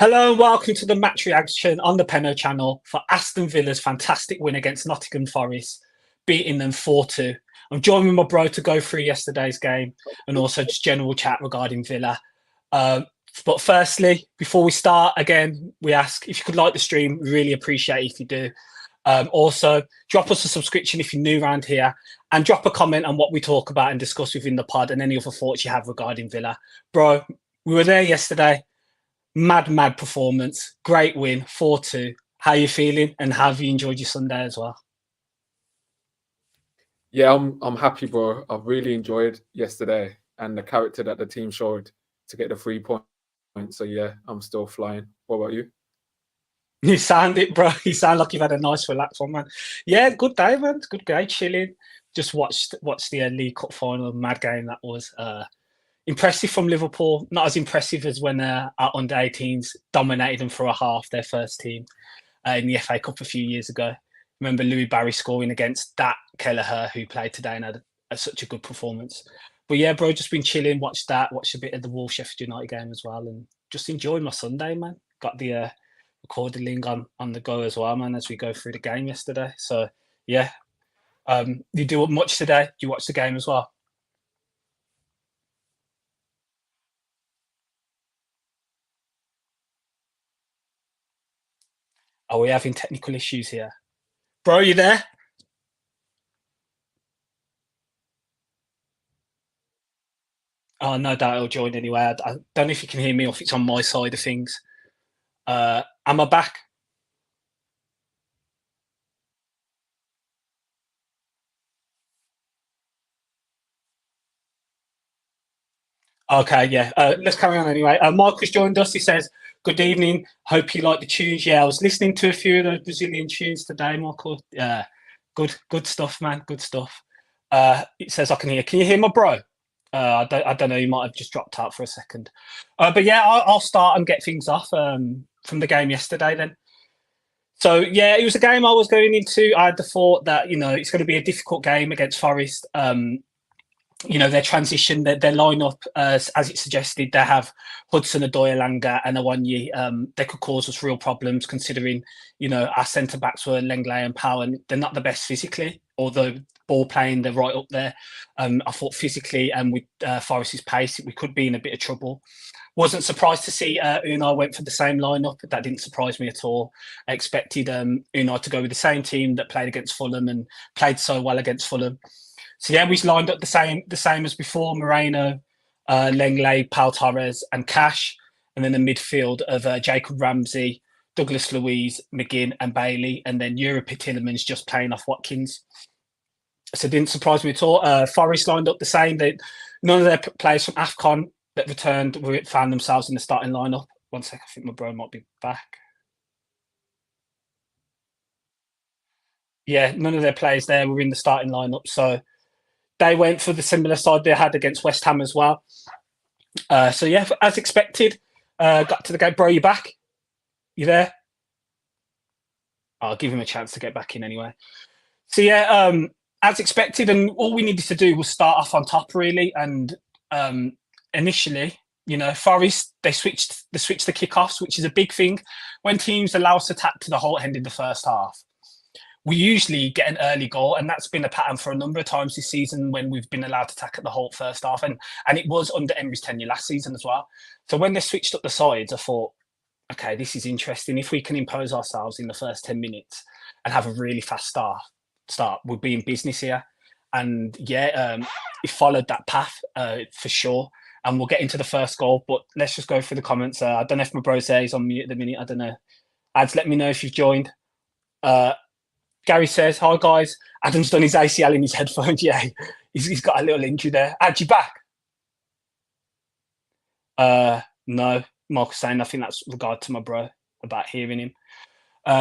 Hello and welcome to the match reaction on the Penno channel for Aston Villa's fantastic win against Nottingham Forest, beating them 4-2. I'm joined with my bro to go through yesterday's game and also just general chat regarding Villa. But firstly, before we start, again, we ask if you could like the stream. We really appreciate it if you do. Also, drop us a subscription if you're new around here and drop a comment on what we talk about and discuss within the pod and any other thoughts you have regarding Villa. Bro, we were there yesterday. Mad performance. Great win, 4-2. How are you feeling and how have you enjoyed your Sunday as well? Yeah, I'm happy, bro. I've really enjoyed yesterday and the character that the team showed to get the 3 points. So yeah, I'm still flying. What about you? You sound it, bro. You sound like you've had a nice relax one, man. Yeah, good day, man. Good day, chilling. Just watched the League Cup final, mad game that was. Impressive from Liverpool. Not as impressive as when our under 18s dominated them for a half, their first team in the FA Cup a few years ago. Remember Louis Barry scoring against that Kelleher who played today and had such a good performance. But yeah, bro, just been chilling, watched a bit of the Wolves Sheffield United game as well, and just enjoyed my Sunday, man. Got the recording link on the go as well, man, as we go through the game yesterday. So yeah, you do much today? You watch the game as well? Are we having technical issues here? Bro, you there? Oh, no doubt he'll join anyway. I don't know if you can hear me or if it's on my side of things. Am I back? Okay, yeah. Let's carry on anyway. Marcus joined us. He says, "Good evening. Hope you like the tunes." Yeah, I was listening to a few of those Brazilian tunes today, Marcus. Yeah, good stuff, man. Good stuff. It says I can hear. Can you hear my bro? I don't know. You might have just dropped out for a second. But yeah, I'll start and get things off from the game yesterday then. So yeah, it was a game I was going into. I had the thought that it's going to be a difficult game against Forest. Their transition, their lineup, as it suggested, they have Hudson, Odoi, Elanga, and Awanyi. They could cause us real problems considering, our centre backs were Lenglet and Powell, and they're not the best physically, although ball playing, they're right up there. I thought physically and with Forest's pace, we could be in a bit of trouble. Wasn't surprised to see Unai went for the same lineup. That didn't surprise me at all. I expected Unai to go with the same team that played against Fulham and played so well against Fulham. So yeah, we lined up the same as before: Moreno, Lenglet, Pau Torres, and Cash, and then the midfield of Jacob Ramsey, Douglas Luiz, McGinn, and Bailey, and then Europe Tillemans just playing off Watkins. So it didn't surprise me at all. Forest lined up the same. None of their players from AFCON that returned found themselves in the starting lineup. One second, I think my bro might be back. Yeah, none of their players there were in the starting lineup, so they went for the similar side they had against West Ham as well. So yeah, as expected, got to the game. Bro, you back? You there? I'll give him a chance to get back in anyway. So yeah, as expected, and all we needed to do was start off on top really. And initially, Forest they switched the kickoffs, which is a big thing. When teams allow us to attack to the whole end in the first half, we usually get an early goal, and that's been a pattern for a number of times this season when we've been allowed to attack at the whole first half, and it was under Emery's tenure last season as well. So when they switched up the sides, I thought, okay, this is interesting. If we can impose ourselves in the first 10 minutes and have a really fast start, we'll be in business here. And yeah, it followed that path for sure. And we'll get into the first goal, but let's just go through the comments. I don't know if my bro says he's on mute at the minute. I don't know. Ads, let me know if you've joined. Gary says, "Hi guys, Adam's done his ACL in his headphones." Yeah, he's got a little injury there. Ad, you back? No, Mark saying I think that's regard to my bro about hearing him.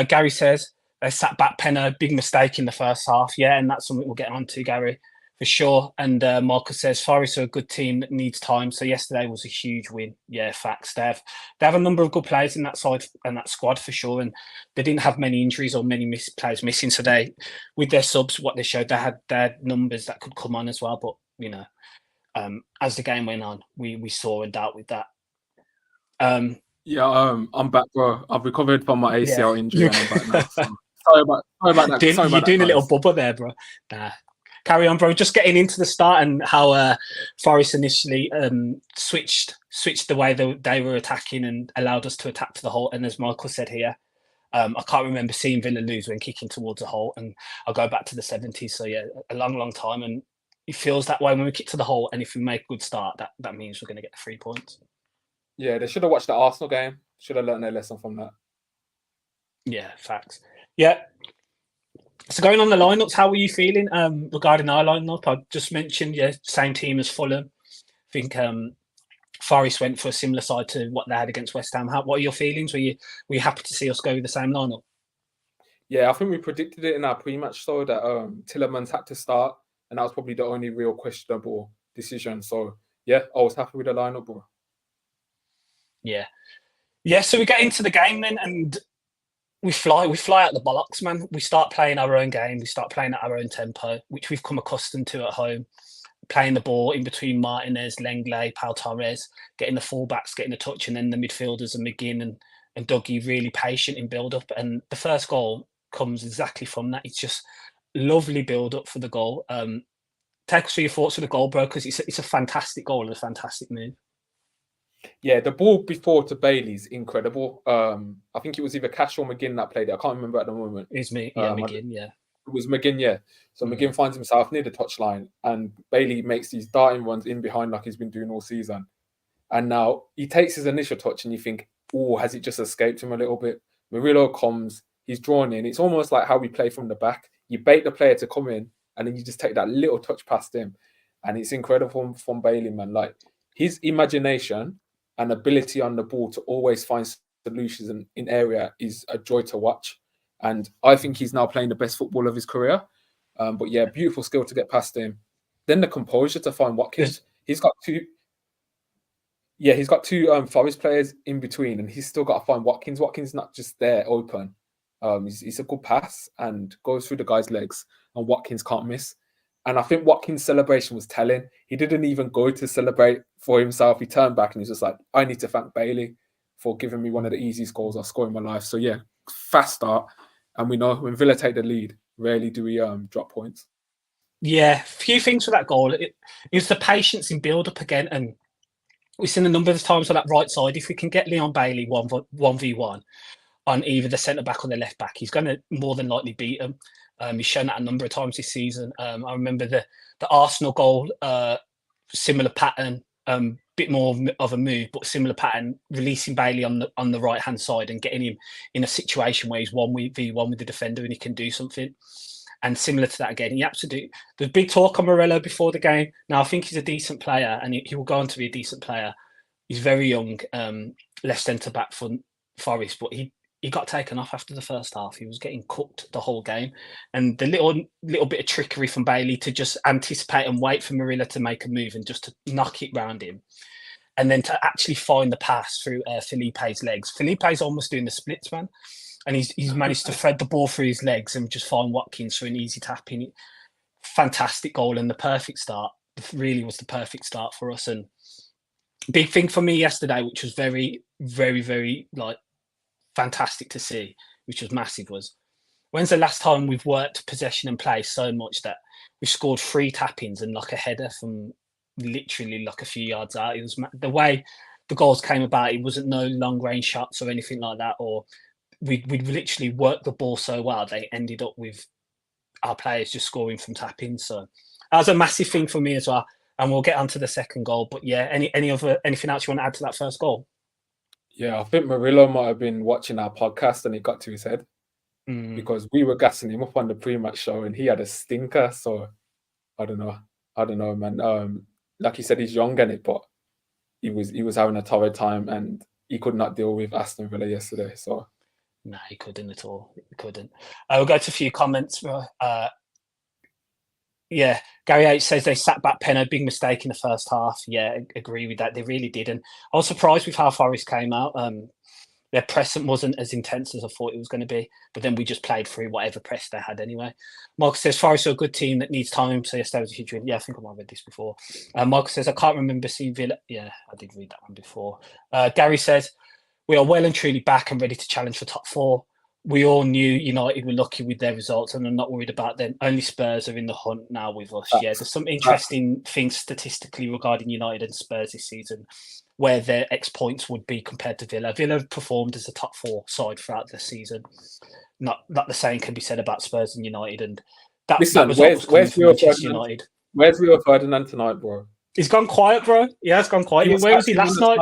Gary says they sat back Penno, big mistake in the first half. Yeah, and that's something we'll get on to, Gary, for sure. And Marcus says Forest are a good team that needs time. So yesterday was a huge win. Yeah, facts. They have a number of good players in that side and that squad for sure. And they didn't have many injuries or many players missing. So with their subs, what they showed, they had their numbers that could come on as well. But as the game went on, we saw and dealt with that. Yeah, I'm back, bro. I've recovered from my Yeah, ACL injury and I'm back now. So sorry about that. Sorry you're about that, doing a little guys. bubble there, bro. Nah. Carry on, bro. Just getting into the start and how Forest initially switched the way they were attacking and allowed us to attack to the hole. And as Michael said here, I can't remember seeing Villa lose when kicking towards a hole. And I'll go back to the 70s. So yeah, a long, long time. And it feels that way when we kick to the hole. And if we make a good start, that means we're going to get the 3 points. Yeah, they should have watched the Arsenal game. Should have learned their lesson from that. Yeah, facts. Yeah. So going on the lineups, how were you feeling regarding our lineup? I just mentioned, yeah, same team as Fulham. I think Forest went for a similar side to what they had against West Ham. What are your feelings? Were you happy to see us go with the same lineup? Yeah, I think we predicted it in our pre-match show that Tillemans had to start, and that was probably the only real questionable decision. So yeah, I was happy with the lineup, bro. Yeah. Yeah, so we get into the game then and we fly out the bollocks, man. We start playing our own game. We start playing at our own tempo, which we've come accustomed to at home. Playing the ball in between Martinez, Lenglet, Pau Torres, getting the fullbacks, getting the touch, and then the midfielders and McGinn and Dougie really patient in build-up. And the first goal comes exactly from that. It's just lovely build-up for the goal. Take us through your thoughts for the goal, bro, because it's a fantastic goal and a fantastic move. Yeah, the ball before to Bailey's incredible. I think it was either Cash or McGinn that played it. I can't remember at the moment. It's me, yeah, McGinn, yeah. It was McGinn, yeah. So McGinn finds himself near the touchline, and Bailey makes these darting runs in behind like he's been doing all season. And now he takes his initial touch, and you think, oh, has it just escaped him a little bit? Murillo comes, he's drawn in. It's almost like how we play from the back. You bait the player to come in, and then you just take that little touch past him. And it's incredible from Bailey, man. Like his imagination and ability on the ball to always find solutions in area is a joy to watch. And I think he's now playing the best football of his career. But yeah, beautiful skill to get past him. Then the composure to find Watkins. He's got two Forest players in between, and he's still got to find Watkins. Watkins not just there open. He's a good pass and goes through the guy's legs, and Watkins can't miss. And I think Watkins' celebration was telling. He didn't even go to celebrate for himself. He turned back and he's just like, I need to thank Bailey for giving me one of the easiest goals I've scored in my life. So yeah, fast start. And we know when Villa take the lead, rarely do we drop points. Yeah, a few things for that goal. It was the patience in build-up again, and we've seen a number of times on that right side. If we can get Leon Bailey 1v1 on either the centre back or the left back, he's going to more than likely beat him. He's shown that a number of times this season. I remember the Arsenal goal, similar pattern, bit more of a move, but similar pattern, releasing Bailey on the right hand side and getting him in a situation where he's 1v1 with the defender and he can do something. And similar to that again, there's big talk on Morello before the game. Now I think he's a decent player, and he will go on to be a decent player. He's very young, left centre back for Forest, but he got taken off after the first half. He was getting cooked the whole game. And the little bit of trickery from Bailey to just anticipate and wait for Murillo to make a move and just to knock it round him. And then to actually find the pass through Felipe's legs. Felipe's almost doing the splits, man. And he's managed to thread the ball through his legs and just find Watkins for an easy tap in. Fantastic goal and the perfect start. Really was the perfect start for us. And big thing for me yesterday, which was very, very, very fantastic to see, which was massive, was when's the last time we've worked possession and play so much that we've scored 3 tap-ins and like a header from literally like a few yards out. It was the way the goals came about. It wasn't no long range shots or anything like that, or we literally worked the ball so well they ended up with our players just scoring from tap-ins. So that was a massive thing for me as well. And we'll get on to the second goal. But yeah, anything else you want to add to that first goal? Yeah, I think Murillo might have been watching our podcast and it got to his head because we were gassing him up on the pre-match show and he had a stinker. So I don't know, man. Like he said, he's young in it, but he was having a torrid time and he could not deal with Aston Villa yesterday. So no, he couldn't at all. He couldn't. We'll go to a few comments. Yeah, Gary H says they sat back Penno, big mistake in the first half. Yeah, agree with that. They really did. And I was surprised with how Forest came out. Their press wasn't as intense as I thought it was going to be, but then we just played through whatever press they had anyway. Marcus says Forest are a good team that needs time. So yesterday was a huge win. Yeah, I think I might have read this before. Marcus says I can't remember seeing Villa. Yeah, I did read that one before. Gary says we are well and truly back and ready to challenge for top 4. We all knew United were lucky with their results, and I'm not worried about them. Only Spurs are in the hunt now with us. Yeah, there's some interesting things statistically regarding United and Spurs this season, where their X points would be compared to Villa. Villa performed as a top 4 side throughout the season. Not the same can be said about Spurs and United. And that result was coming from Manchester United. Where's Rio Ferdinand tonight, bro? He's gone quiet, bro. Yeah, he's gone quiet. Where was he last night?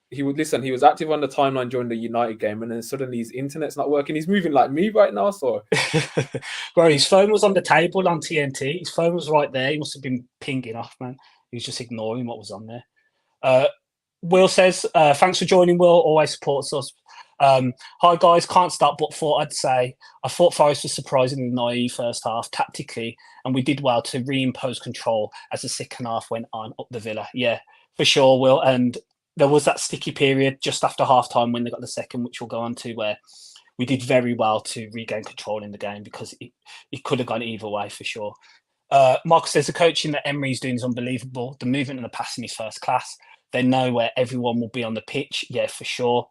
He was active on the timeline during the United game, and then suddenly his internet's not working. He's moving like me right now, so bro, his phone was on the table on TNT. His phone was right there. He must have been pinging off, man. He was just ignoring what was on there. Will says, thanks for joining, Will. Always supports us. Hi, guys. Can't stop, but I thought Forest was surprisingly naive first half tactically, and we did well to reimpose control as the second half went on up the Villa. Yeah, for sure, Will. And there was that sticky period just after half-time when they got the second, which we'll go on to, where we did very well to regain control in the game because it could have gone either way for sure. Marcus says the coaching that Emery's doing is unbelievable. The movement and the passing is first class. They know where everyone will be on the pitch. Yeah, for sure.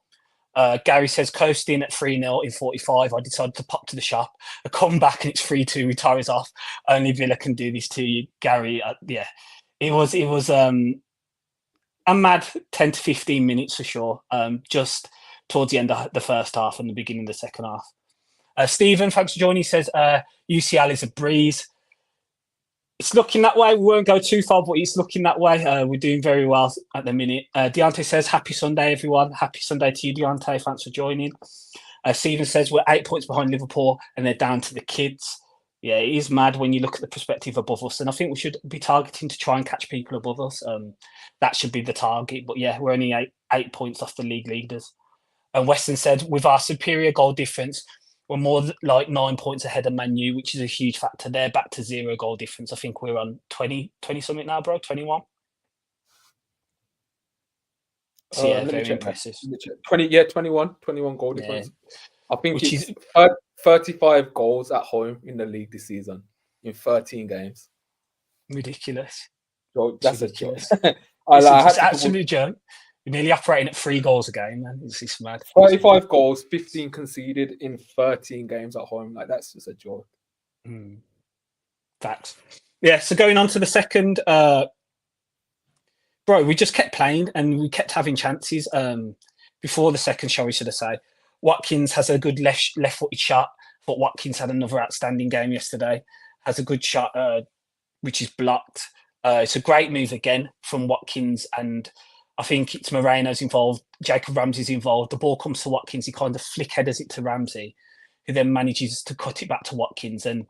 Gary says coasting at 3-0 in 45. I decided to pop to the shop. I come back and it's 3-2. Retires off. Only Villa can do this to you, Gary. Yeah, it was a mad 10 to 15 minutes for sure. Just towards the end of the first half and the beginning of the second half. Stephen, thanks for joining. He says UCL is a breeze. It's looking that way. We won't go too far, but it's looking that way. We're doing very well at the minute. Deontay says, happy Sunday, everyone. Happy Sunday to you, Deontay. Thanks for joining. Stephen says, we're 8 points behind Liverpool and they're down to the kids. Yeah, it is mad when you look at the perspective above us. And I think we should be targeting to try and catch people above us. That should be the target. But yeah, we're only 8 points off the league leaders. And Weston said, with our superior goal difference, we're more like 9 points ahead of Man U, which is a huge factor. They're back to 0 goal difference. I think we're on 20 something now, bro. 21. So yeah, very impressive. 21 goal difference. I think it's 35 goals at home in the league this season in 13 games. Ridiculous. So that's ridiculous. It's an absolute joke. We're nearly operating at 3 goals a game, man. It's mad. 35 goals, 15 conceded in 13 games at home. Like, that's just a joke. Facts. Yeah, so going on to the second, bro, we just kept playing and we kept having chances. Before the second, shall we should have said, Watkins has a good left-footed shot, but Watkins had another outstanding game yesterday. Has a good shot, which is blocked. It's a great move again from Watkins, and I think it's Moreno's involved. Jacob Ramsey's involved. The ball comes to Watkins. He kind of flick headers it to Ramsey, who then manages to cut it back to Watkins. And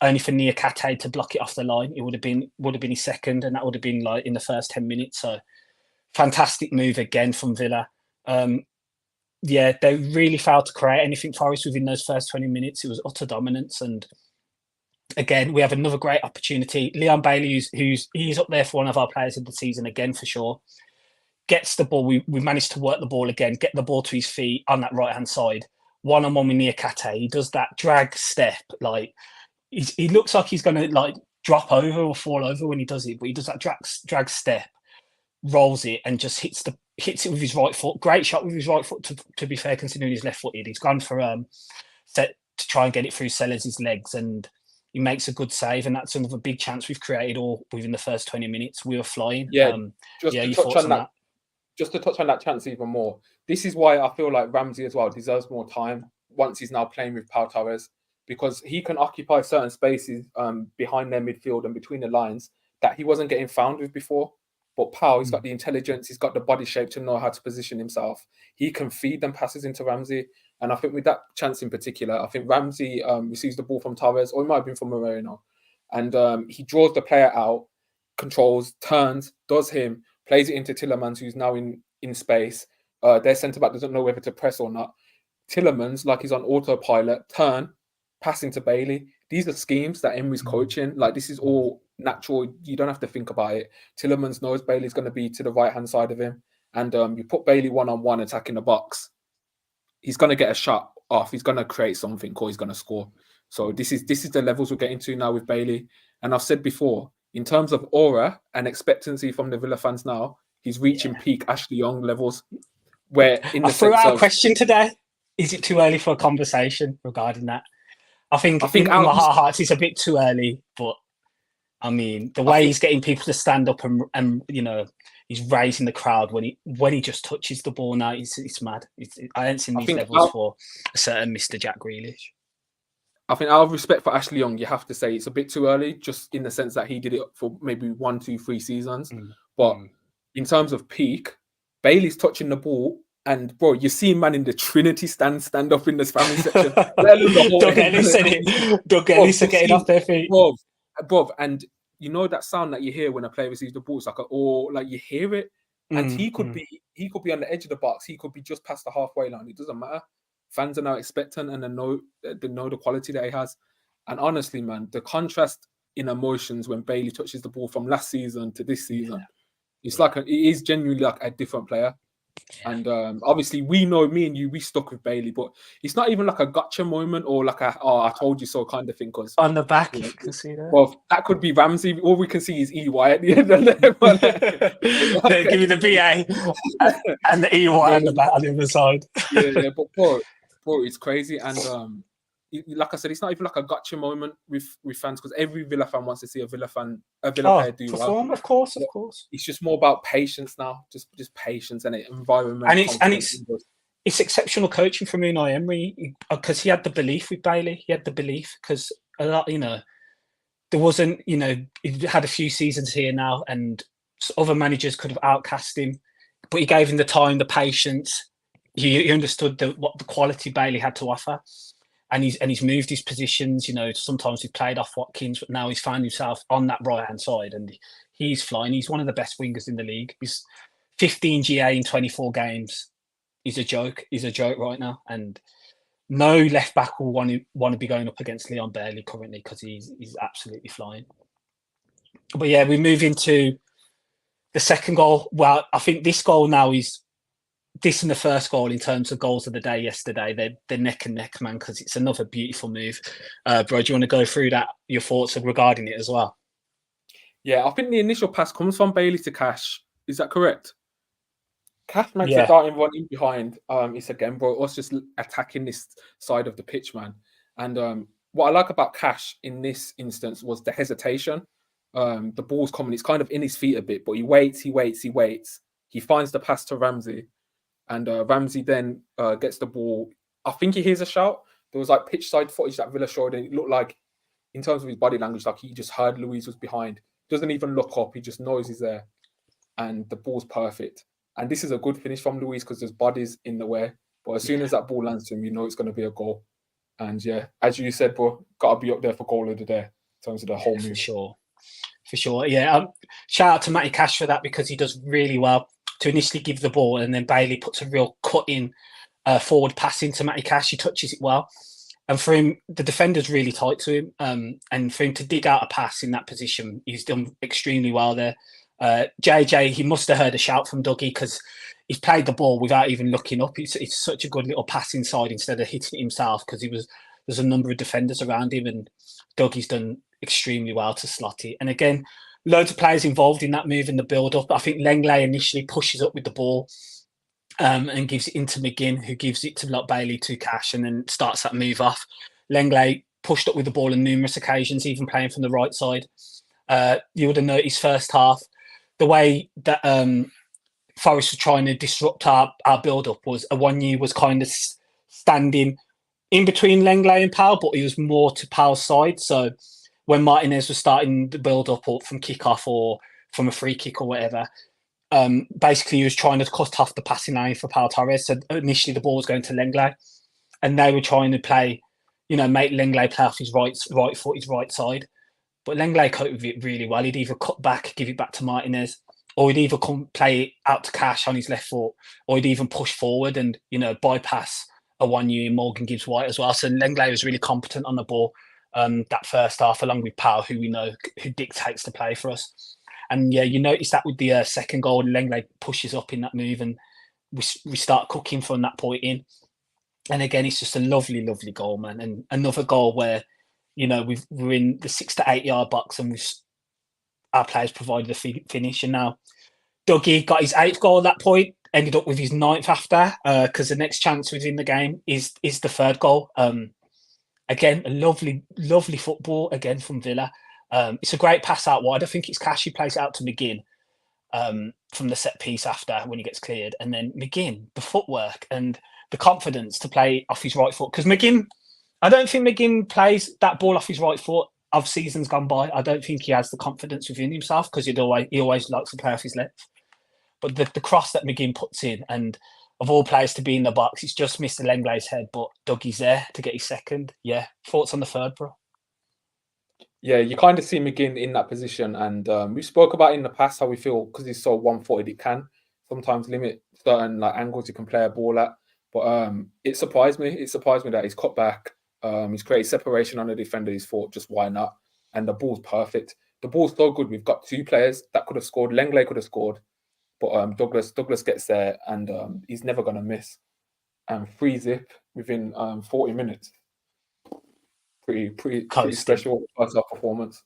only for Niakhate to block it off the line, it would have been his second, and that would have been like in the first 10 minutes. So fantastic move again from Villa. Yeah, they really failed to create anything for us within those first 20 minutes. It was utter dominance. And again, we have another great opportunity. Leon Bailey, he's up there for one of our players of the season again for sure. Gets the ball. We managed to work the ball again, get the ball to his feet on that right-hand side. One-on-one with Niakhate. He does that drag step. Like, he looks like he's going to like drop over or fall over when he does it, but he does that drag step, rolls it, and just hits it with his right foot. Great shot with his right foot, to be fair, considering he's left-footed. He's gone for set to try and get it through Sellers' legs, and he makes a good save, and that's another big chance we've created all within the first 20 minutes. We were flying. Yeah, just to touch on that chance even more, this is why I feel like Ramsey as well deserves more time once he's now playing with Pau Torres, because he can occupy certain spaces behind their midfield and between the lines that he wasn't getting found with before. But Pau, he's got the intelligence, he's got the body shape to know how to position himself. He can feed them passes into Ramsey. And I think with that chance in particular, I think Ramsey receives the ball from Torres, or it might have been from Moreno. And he draws the player out, controls, turns, does him, plays it into Tielemans, who's now in space. Their centre-back doesn't know whether to press or not. Tielemans, like he's on autopilot, turn, pass into Bailey. These are schemes that Emery's coaching. Like, this is all natural. You don't have to think about it. Tielemans knows Bailey's going to be to the right-hand side of him. And you put Bailey one-on-one attacking the box, he's going to get a shot off. He's going to create something, or he's going to score. So this is the levels we're getting to now with Bailey. And I've said before, in terms of aura and expectancy from the Villa fans now, he's reaching peak Ashley Young levels. where in I the threw sense out a of, question today. Is it too early for a conversation regarding that? I think in out my of heart of hearts, it's a bit too early. But I mean, the I way think he's getting people to stand up and he's raising the crowd when he just touches the ball now, it's mad. I haven't seen I these think levels for a certain Mr. Jack Grealish. I think out of respect for Ashley Young, you have to say it's a bit too early, just in the sense that he did it for maybe 1, 2, 3 seasons. But in terms of peak, Bailey's touching the ball, and bro, you see man in the Trinity stand up in the spamming section. Doug Ellis said it. Doug Ellis are getting off their feet. Bro, and you know that sound that you hear when a player receives the ball, it's like you hear it, and he could be on the edge of the box, he could be just past the halfway line. It doesn't matter. Fans are now expectant and they know the quality that he has. And honestly, man, the contrast in emotions when Bailey touches the ball from last season to this season, it's like it is genuinely like a different player. And obviously, we know, me and you, we stuck with Bailey, but it's not even like a gotcha moment or like a I told you so kind of thing. Because on the back, you can see that. Well, that could be Ramsey. All we can see is EY at the end of the They give you the BA and the EY on the back on the other side. Yeah, but bro, it's crazy. And like I said, it's not even like a gotcha moment with fans, because every Villa fan wants to see a Villa player do perform, well. Of course. It's just more about patience now, just patience and environment. And it's exceptional coaching from Unai Emery, because he had the belief with Bailey. He had the belief because a lot, there wasn't, he had a few seasons here now, and other managers could have outcast him, but he gave him the time, the patience. He understood what the quality Bailey had to offer, and he's moved his positions. Sometimes he played off Watkins, but now he's found himself on that right hand side, and he's flying. He's one of the best wingers in the league. He's 15 GA in 24 games. He's a joke. He's a joke right now, and no left back will want to be going up against Leon Bailey currently, because he's absolutely flying. But yeah, we move into the second goal. Well, I think this goal now is this and the first goal in terms of goals of the day yesterday. They're neck and neck, man, because it's another beautiful move. Bro, do you want to go through that, your thoughts regarding it as well? Yeah, I think the initial pass comes from Bailey to Cash. Is that correct? Cash makes a darting run in behind. It's again, bro, us just attacking this side of the pitch, man. And what I like about Cash in this instance was the hesitation. The ball's coming. It's kind of in his feet a bit, but he waits. He finds the pass to Ramsey. And Ramsey then gets the ball. I think he hears a shout. There was like pitch side footage that Villa showed, and it looked like, in terms of his body language, like he just heard Luiz was behind. Doesn't even look up. He just knows he's there. And the ball's perfect. And this is a good finish from Luiz because there's bodies in the way. But as soon as that ball lands to him, you know it's going to be a goal. And yeah, as you said, bro, got to be up there for goal of the day in terms of the whole move. For sure. Yeah. Shout out to Matty Cash for that, because he does really well to initially give the ball, and then Bailey puts a real cut-in forward pass into Matty Cash. He touches it well. And for him, the defender's really tight to him. And for him to dig out a pass in that position, he's done extremely well there. JJ, he must have heard a shout from Dougie, because he's played the ball without even looking up. It's such a good little pass inside instead of hitting it himself, because there's a number of defenders around him, and Dougie's done extremely well to slot it. And again, loads of players involved in that move in the build-up. I think Lenglet initially pushes up with the ball and gives it into McGinn, who gives it to Bailey to Cash, and then starts that move off. Lenglet pushed up with the ball on numerous occasions, even playing from the right side. You would have noticed first half, the way that Forest was trying to disrupt our build-up was Awoniyi was kind of standing in between Lenglet and Powell, but he was more to Powell's side. So when Martinez was starting the build-up or from kick-off or from a free kick or whatever, basically he was trying to cut off the passing lane for Pau Torres. So initially the ball was going to Lenglet, and they were trying to play, make Lenglet play off his right foot, his right side. But Lenglet coped with it really well. He'd either cut back, give it back to Martinez, or he'd either play it out to Cash on his left foot, or he'd even push forward and, bypass Awoniyi and Morgan Gibbs-White as well. So Lenglet was really competent on the ball that first half, along with Powell, who we know who dictates the play for us. And yeah, you notice that with the second goal, Lenglet pushes up in that move, and we start cooking from that point in. And again, it's just a lovely, lovely goal, man. And another goal where, we're in the 6 to 8 yard box, and our players provided the finish. And now Dougie got his 8th goal at that point. ended up with his 9th after, because the next chance within the game is the third goal. Again, a lovely football again from Villa. It's a great pass out wide. I think it's Cash who plays it out to McGinn from the set piece after when he gets cleared, and then McGinn, the footwork and the confidence to play off his right foot. Because McGinn, I don't think McGinn plays that ball off his right foot of seasons gone by. I don't think he has the confidence within himself because he always likes to play off his left. But the cross that McGinn puts in, and of all players to be in the box, it's just Mr. Lenglet's head, but Dougie's there to get his second. Yeah, thoughts on the third, bro? Yeah, you kind of see McGinn in that position, and we spoke about in the past how we feel because he's so one-footed, it can sometimes limit certain like angles you can play a ball at. But it surprised me. It surprised me that he's cut back. He's created separation on the defender. He's thought, just why not? And the ball's perfect. The ball's so good. We've got 2 players that could have scored. Lenglet could have scored, but Douglas gets there, and he's never going to miss. And 3-0 within 40 minutes. Pretty special first half performance.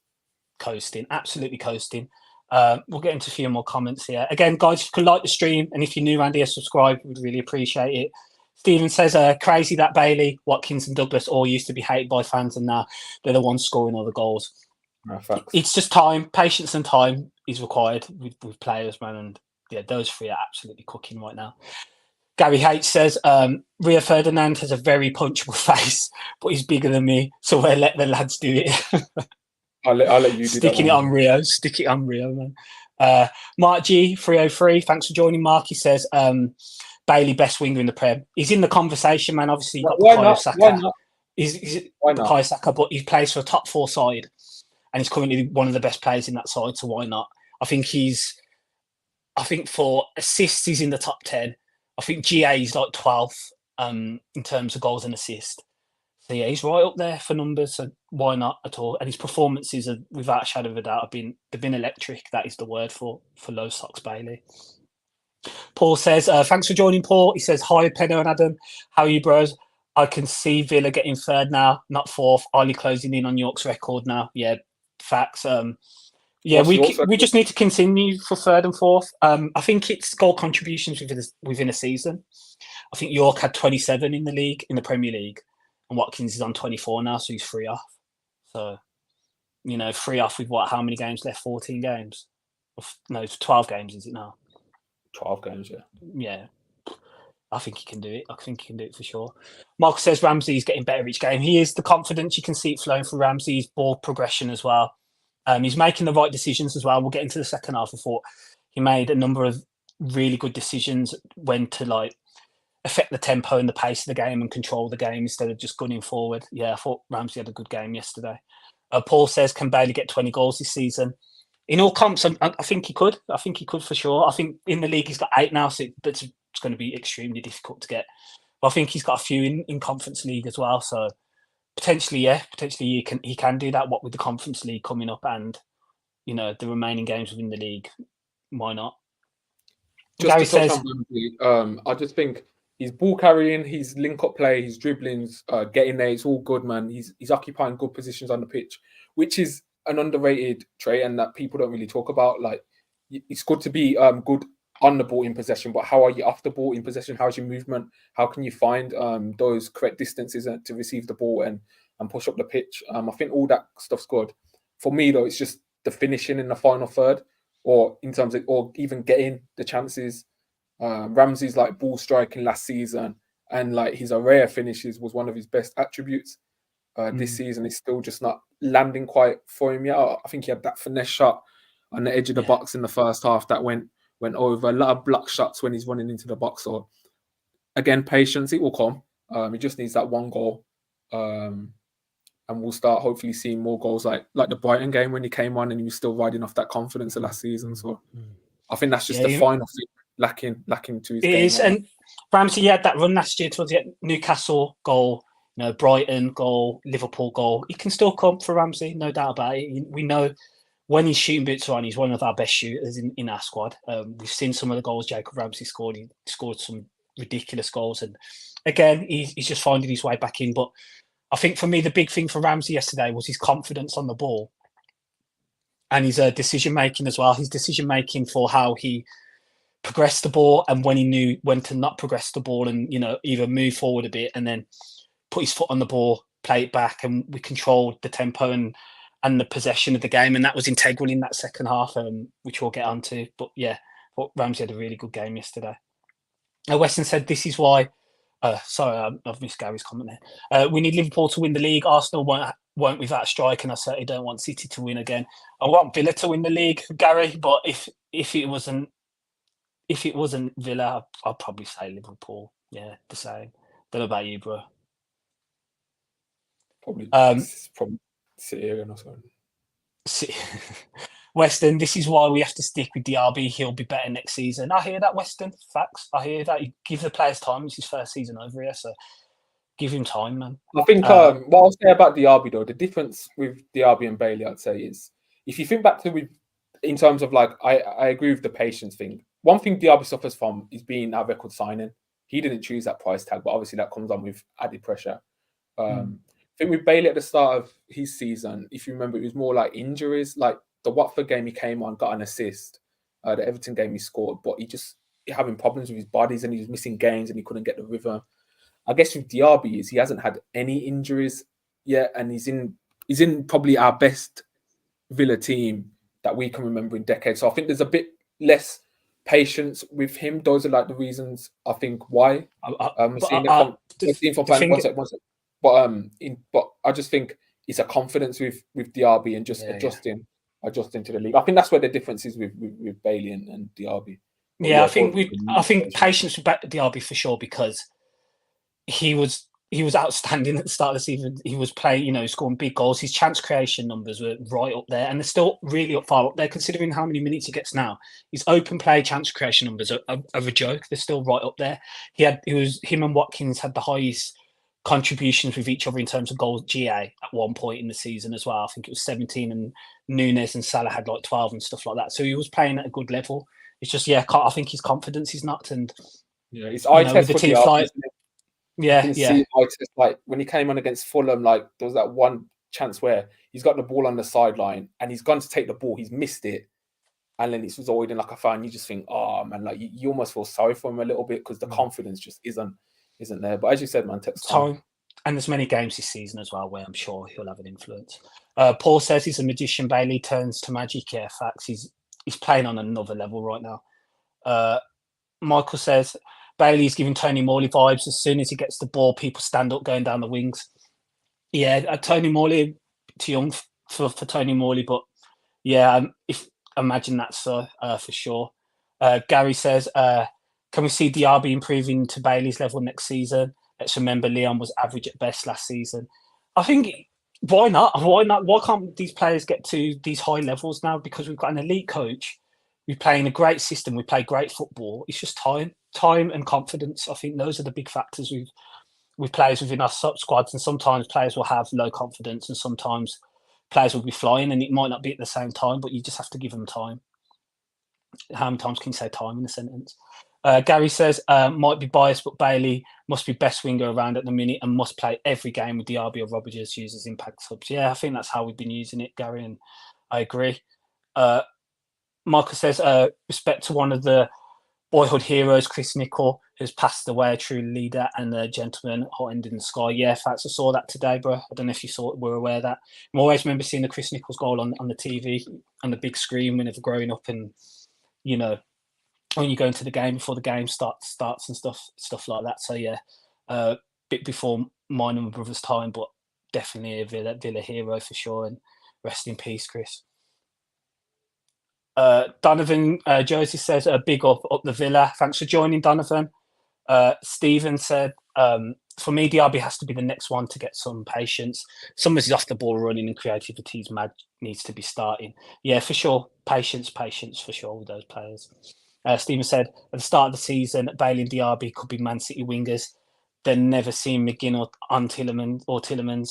Coasting, absolutely coasting. We'll get into a few more comments here. Again, guys, if you could like the stream, and if you're new around here, subscribe. We'd really appreciate it. Stephen says, crazy that Bailey, Watkins and Douglas all used to be hated by fans, and now they're the ones scoring all the goals. It's just time, patience and time is required with players, man. And yeah, those 3 are absolutely cooking right now. Gary H says, Rio Ferdinand has a very punchable face, but he's bigger than me, so we'll let the lads do it. I'll let you do Sticking it on Rio. Stick it on Rio, man. Mark G, 303, thanks for joining, Mark. He says, Bailey, best winger in the Prem. He's in the conversation, man. Obviously, you've got Bukayo Saka. Why not? He's Bukayo Saka, but he plays for a top 4 side, and he's currently one of the best players in that side, so why not? I think for assists, he's in the top 10. I think GA is like 12th in terms of goals and assists. So yeah, he's right up there for numbers. So why not at all? And his performances, are, without a shadow of a doubt, they've been electric. That is the word for Low Socks Bailey. Paul says, thanks for joining, Paul. He says, hi, Pedro and Adam. How are you, bros? I can see Villa getting 3rd now, not 4th. Only closing in on York's record now. Yeah, facts. Yeah, we just need to continue for 3rd and 4th. I think it's goal contributions within a season. I think York had 27 in the Premier League, and Watkins is on 24 now, so he's 3 off. So, 3 off with how many games left? 14 games? No, it's 12 games, is it now? 12 games, yeah. Yeah. I think he can do it. I think he can do it for sure. Mark says Ramsey's getting better each game. He is. The confidence, you can see it flowing through Ramsey's ball progression as well. He's making the right decisions as well. We'll get into the second half. I thought he made a number of really good decisions when to affect the tempo and the pace of the game and control the game instead of just gunning forward. Yeah, I thought Ramsey had a good game yesterday. Paul says, can Bailey get 20 goals this season? In all comps, I think he could. I think he could for sure. I think in the league he's got 8 now, so it's going to be extremely difficult to get. But I think he's got a few in Conference League as well, so potentially he can do that. What with the Conference League coming up and the remaining games within the league, why not? Just Gary says, I just think his ball carrying, his link up play, his dribblings, getting there, it's all good, man. He's occupying good positions on the pitch, which is an underrated trait and that people don't really talk about. Like, it's good to be good on the ball in possession, but how are you off the ball in possession? How's your movement? How can you find those correct distances to receive the ball and push up the pitch? I think all that stuff's good. For me, though, it's just the finishing in the final third, or in terms of, or even getting the chances. Ramsey's ball striking last season, and his array of finishes was one of his best attributes. This season, it's still just not landing quite for him yet. I think he had that finesse shot on the edge of the box in the first half that went over. A lot of block shots when he's running into the box. So again, patience, it will come. He just needs that one goal, and we'll start hopefully seeing more goals like the Brighton game when he came on and he was still riding off that confidence of last season. So I think that's just the final thing lacking to his game. It is, and Ramsey had that run last year towards the Newcastle goal, Brighton goal, Liverpool goal. He can still come for Ramsey, no doubt about it. We know when he's shooting boots on, he's one of our best shooters in our squad. We've seen some of the goals Jacob Ramsey scored. He scored some ridiculous goals, and again, he's just finding his way back in. But I think for me, the big thing for Ramsey yesterday was his confidence on the ball and his decision making as well. His decision making for how he progress the ball, and when he knew when to not progress the ball and, either move forward a bit and then put his foot on the ball, play it back, and we controlled the tempo and the possession of the game, and that was integral in that second half, which we'll get onto. But yeah, but Ramsey had a really good game yesterday. Weston said, "This is why." Sorry, I've missed Gary's comment there. We need Liverpool to win the league. Arsenal won't without a strike, and I certainly don't want City to win again. I want Villa to win the league, Gary. But if it wasn't Villa, I'd probably say Liverpool. Yeah, the same. Don't know about you, bro. Probably City again or something. Weston, this is why we have to stick with Diaby. He'll be better next season. I hear that, Weston. Facts. I hear that. You give the players time. It's his first season over here, so give him time, man. I think what I'll say about Diaby, though, the difference with Diaby and Bailey, I'd say, is if you think back to in terms of like, I agree with the patience thing. One thing Diaby suffers from is being our record signing. He didn't choose that price tag, but obviously that comes on with added pressure. I think with Bailey at the start of his season, if you remember, it was more like injuries. Like the Watford game, he came on, got an assist. The Everton game, he scored, but he having problems with his bodies and he was missing games and he couldn't get the rhythm. I guess with Diaby he hasn't had any injuries yet, and he's in probably our best Villa team that we can remember in decades. So I think there's a bit less patience with him. Those are like the reasons I think why we're seeing But I just think it's a confidence with Diaby and just adjusting to the league. I think that's where the difference is with Bailey and Diaby. But I think patience with Diaby for sure, because he was outstanding at the start of the season. He was playing, scoring big goals. His chance creation numbers were right up there, and they're still really far up there considering how many minutes he gets now. His open play chance creation numbers are a joke. They're still right up there. Him and Watkins had the highest contributions with each other in terms of goals GA at one point in the season as well. I think it was 17, and Nunes and Salah had like 12 and stuff like that. So he was playing at a good level. It's just I think his confidence is knocked, and it's eye test for the team. Like when he came on against Fulham, like there was that one chance where he's got the ball on the sideline and he's gone to take the ball, he's missed it, and then it's avoiding like a fan. You just think, oh man, like you almost feel sorry for him a little bit because the confidence just isn't there. But as you said, man, takes time. And there's many games this season as well where I'm sure he'll have an influence. Paul says he's a magician. Bailey turns to magic. Yeah, facts. He's playing on another level right now. Michael says Bailey's giving Tony Morley vibes. As soon as he gets the ball, people stand up going down the wings. Yeah, Tony Morley, too young for Tony Morley, but yeah, imagine that's for sure. Gary says, can we see Diaby improving to Bailey's level next season? Let's remember Leon was average at best last season. I think, why not? Why can't these players get to these high levels now? Because we've got an elite coach. We play in a great system. We play great football. It's just time and confidence. I think those are the big factors with players within our squads. And sometimes players will have low confidence, and sometimes players will be flying, and it might not be at the same time, but you just have to give them time. How many times can you say time in a sentence? Gary says, might be biased, but Bailey must be best winger around at the minute and must play every game with Diaby or Rodgers used as impact subs. Yeah, I think that's how we've been using it, Gary, and I agree. Michael says, respect to one of the boyhood heroes, Chris Nichol, who's passed away, a true leader and a gentleman, hot end in the sky. Yeah, facts. I saw that today, bro. I don't know if you were aware of that. I always remember seeing the Chris Nichols goal on the TV, on the big screen whenever growing up, and, when you go into the game before the game starts and stuff like that. So yeah, bit before mine and my brother's time, but definitely a Villa hero for sure. And rest in peace, Chris. Donovan Josie says, a big up the Villa. Thanks for joining, Donovan. Stephen said, for me, Diaby has to be the next one to get some patience. Someone's off the ball running and creativity's mad, needs to be starting. Yeah, for sure. Patience for sure with those players. Stephen said, at the start of the season, Bailey and Diaby could be Man City wingers. Then never seen McGinn or Tillemans.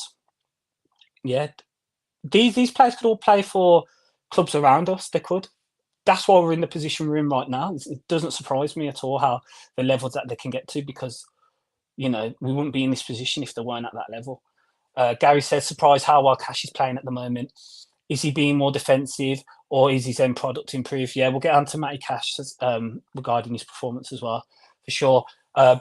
Yeah. These players could all play for clubs around us. They could. That's why we're in the position we're in right now. It doesn't surprise me at all how the levels that they can get to, because, we wouldn't be in this position if they weren't at that level. Gary says, surprised how well Cash is playing at the moment. Is he being more defensive or is his end product improved? Yeah, we'll get on to Matty Cash regarding his performance as well, for sure.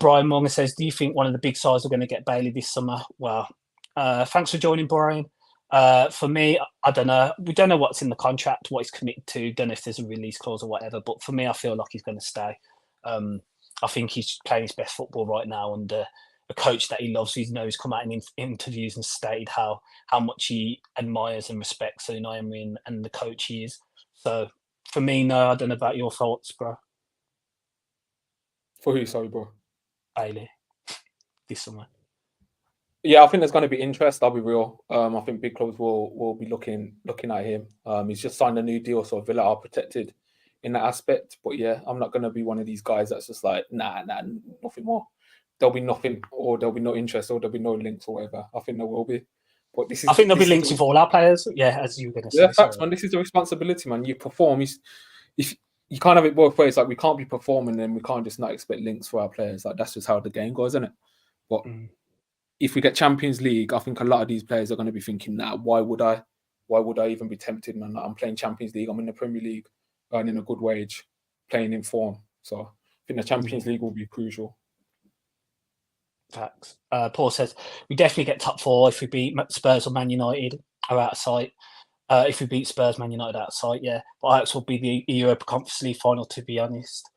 Brian Morgan says, do you think one of the big sides are going to get Bailey this summer? Well, thanks for joining, Brian. For me, I don't know. We don't know what's in the contract, what he's committed to. Don't know if there's a release clause or whatever. But for me, I feel like he's going to stay. I think he's playing his best football right now under a coach that he loves. He's come out in interviews and stated how much he admires and respects Unai Emery and the coach he is. So for me, no, I don't know about your thoughts, bro. For who? Sorry, bro. Bailey this summer. Yeah, I think there's going to be interest. I'll be real. I think big clubs will be looking at him. He's just signed a new deal, so Villa are protected in that aspect. But yeah, I'm not going to be one of these guys that's just like, nah, nothing more. There'll be nothing, or there'll be no interest, or there'll be no links, or whatever. I think there will be. But I think there'll be links with all our players. Yeah, as you were going to say. Yeah, facts, man. This is the responsibility, man. You perform. If you can't have it both ways, like we can't be performing, and we can't just not expect links for our players. Like that's just how the game goes, isn't it? But if we get Champions League, I think a lot of these players are going to be thinking, nah, why would I even be tempted, man? Like, I'm playing Champions League. I'm in the Premier League, earning a good wage, playing in form. So I think the Champions League will be crucial. Facts. Paul says, we definitely get top four if we beat Spurs or Man United are out of sight. If we beat Spurs, Man United out of sight, yeah. But Ajax will be the Europa Conference League final, to be honest.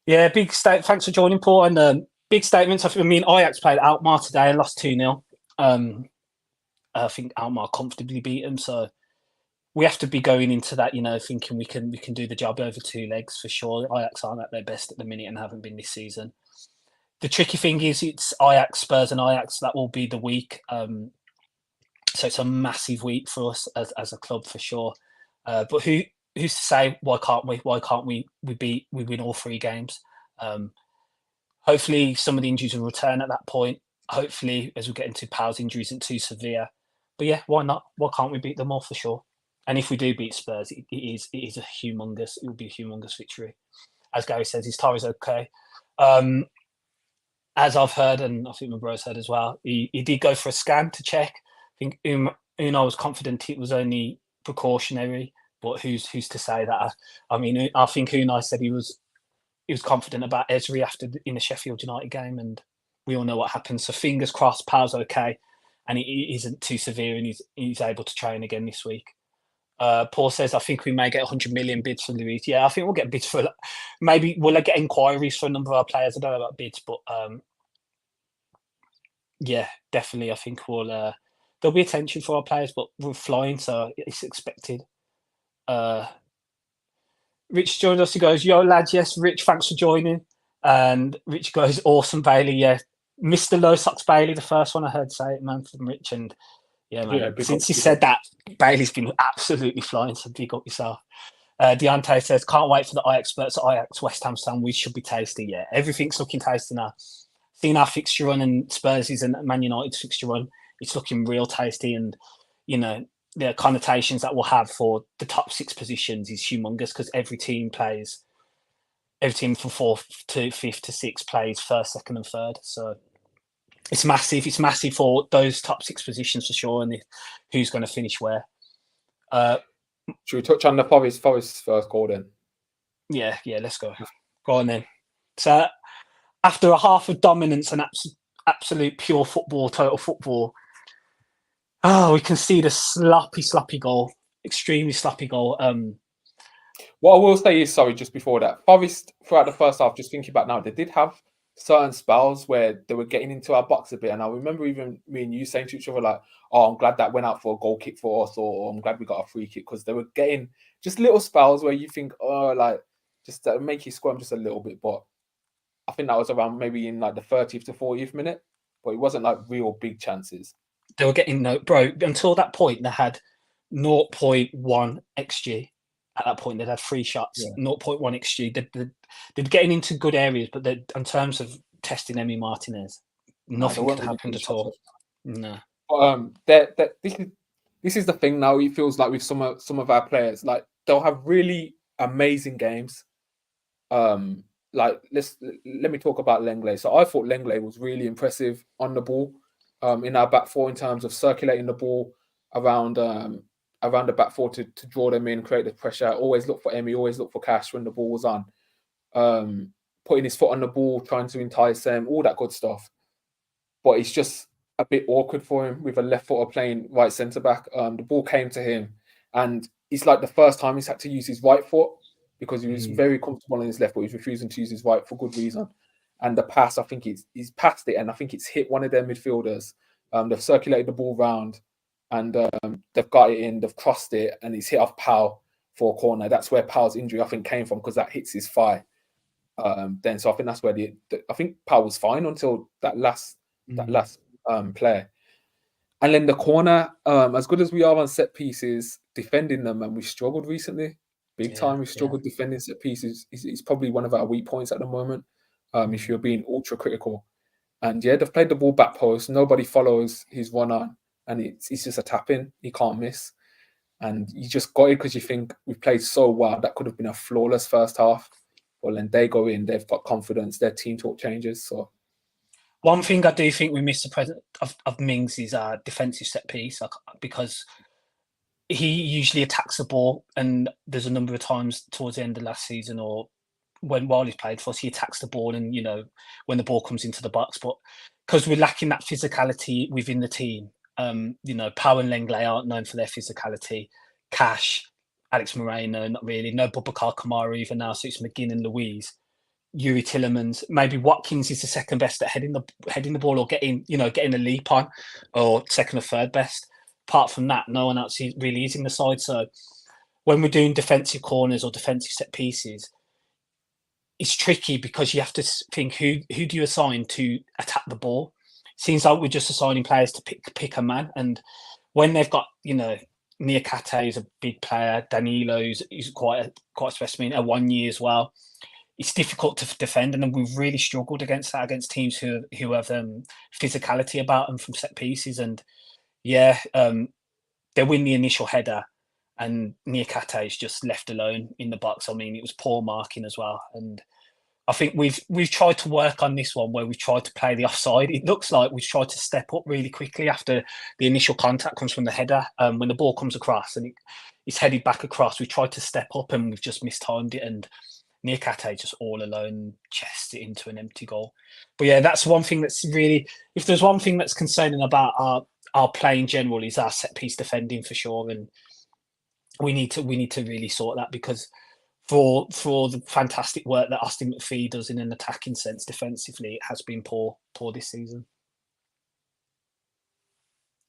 Yeah, big state. Thanks for joining, Paul. And big statements. I mean, Ajax played Alkmaar today and lost 2-0. I think Alkmaar comfortably beat them. So we have to be going into that, thinking we can do the job over two legs for sure. Ajax aren't at their best at the minute and haven't been this season. The tricky thing is it's Ajax, Spurs and Ajax. That will be the week. So it's a massive week for us as a club for sure. But who's to say why can't we? Why can't we win all three games? Hopefully some of the injuries will return at that point. Hopefully as we get into Powell's injuries isn't too severe. But yeah, why not? Why can't we beat them all for sure? And if we do beat Spurs, it will be a humongous victory. As Gary says, his tie is okay. As I've heard, and I think my bro's heard as well, he did go for a scan to check. I think Unai was confident it was only precautionary, but who's to say that? I mean, I think Unai said he was confident about Ezri in the Sheffield United game, and we all know what happened. So fingers crossed, Powell's okay, and it isn't too severe, and he's able to train again this week. Paul says, I think we may get 100 million bids for Luiz. Yeah, I think we'll get bids for, maybe we'll get inquiries for a number of our players. I don't know about bids, but yeah, definitely. I think there'll be attention for our players, but we're flying, so it's expected. Rich joined us. He goes, yo, lads, yes, Rich, thanks for joining. And Rich goes, awesome, Bailey. Yeah, Mr. Low Socks Bailey, the first one I heard say it, man, from Rich. And yeah, man, since he said that, Bailey's been absolutely flying, so big up yourself. Deontay says, can't wait for the Ajax Spurs Ajax West Ham sandwich. Should be tasty. Yeah, everything's looking tasty now. Seeing our fixture run and Spurs' and Man United's fixture run, it's looking real tasty. And, the connotations that we'll have for the top six positions is humongous because every team from fourth to fifth to sixth plays first, second, and third. So it's massive. It's massive for those top six positions for sure, and who's going to finish where. Should we touch on the Forest first goal then? Yeah, let's go. Go on then. So after a half of dominance and absolute pure football, total football, we can see the sloppy goal, extremely sloppy goal. What I will say is, sorry, just before that, Forest throughout the first half, just thinking back now, they did have certain spells where they were getting into our box a bit. And I remember even me and you saying to each other, like, oh, I'm glad that went out for a goal kick for us, or I'm glad we got a free kick, because they were getting just little spells where you think, oh, like, just to make you squirm just a little bit. But I think that was around maybe in like the 30th to 40th minute, but it wasn't like real big chances. They were getting until that point, they had 0.1 XG. At that point, they'd had 3 shots, 0.1 XG. They're getting into good areas, but in terms of testing Emi Martinez, nothing could happen at all. No. This is the thing now. It feels like with some of our players, like they'll have really amazing games. Like let me talk about Lenglet. So I thought Lenglet was really impressive on the ball, in our back four in terms of circulating the ball around around the back four to draw them in, create the pressure. Always look for Emmy, always look for Cash when the ball was on. Putting his foot on the ball, trying to entice them, all that good stuff. But it's just a bit awkward for him with a left footer playing right centre back. The ball came to him, and it's like the first time he's had to use his right foot because he was very comfortable on his left, but he's refusing to use his right for good reason. And the pass, I think he's passed it, and I think it's hit one of their midfielders. They've circulated the ball round, and they've got it in, they've crossed it, and it's hit off Powell for a corner. That's where Powell's injury, I think, came from, because that hits his thigh. Then, so I think that's where I think Powell was fine until that last play. And then the corner, as good as we are on set pieces, defending them, and we struggled recently, big time. We struggled defending set pieces. It's probably one of our weak points at the moment. If you're being ultra critical, and they've played the ball back post. Nobody follows his run on, and it's just a tap in. He can't miss, and you just got it because you think we've played so well. That could have been a flawless first half. Well, then they go in. They've got confidence. Their team talk changes. So. One thing I do think we miss the presence of Mings is our defensive set piece, because he usually attacks the ball, and there's a number of times towards the end of last season or while he's played for us, he attacks the ball, and when the ball comes into the box. But because we're lacking that physicality within the team, Pau and Lenglet aren't known for their physicality. Cash, Alex Moreno, not really. No Boubacar Kamara even now, so it's McGinn and Luiz. Yuri Tillemans, maybe Watkins is the second best at heading the ball or getting a leap on, or second or third best. Apart from that, no one else really is in the side. So when we're doing defensive corners or defensive set pieces, it's tricky because you have to think who do you assign to attack the ball. It seems like we're just assigning players to pick a man, and when they've got Niakhate is a big player, Danilo is quite a specimen, a 1 year as well. It's difficult to defend, and then we've really struggled against that, against teams who have physicality about them from set pieces. And they win the initial header, and Niakhate is just left alone in the box. I mean, it was poor marking as well, and I think we've tried to work on this one where we've tried to play the offside. It looks like we've tried to step up really quickly after the initial contact comes from the header. When the ball comes across and it's headed back across, we tried to step up and we've just mistimed it, and Niakhate just all alone chests it into an empty goal. But yeah, that's one thing that's really, if there's one thing that's concerning about our play in general, is our set piece defending for sure, and we need to really sort that, because for the fantastic work that Austin McPhee does in an attacking sense defensively, it has been poor this season.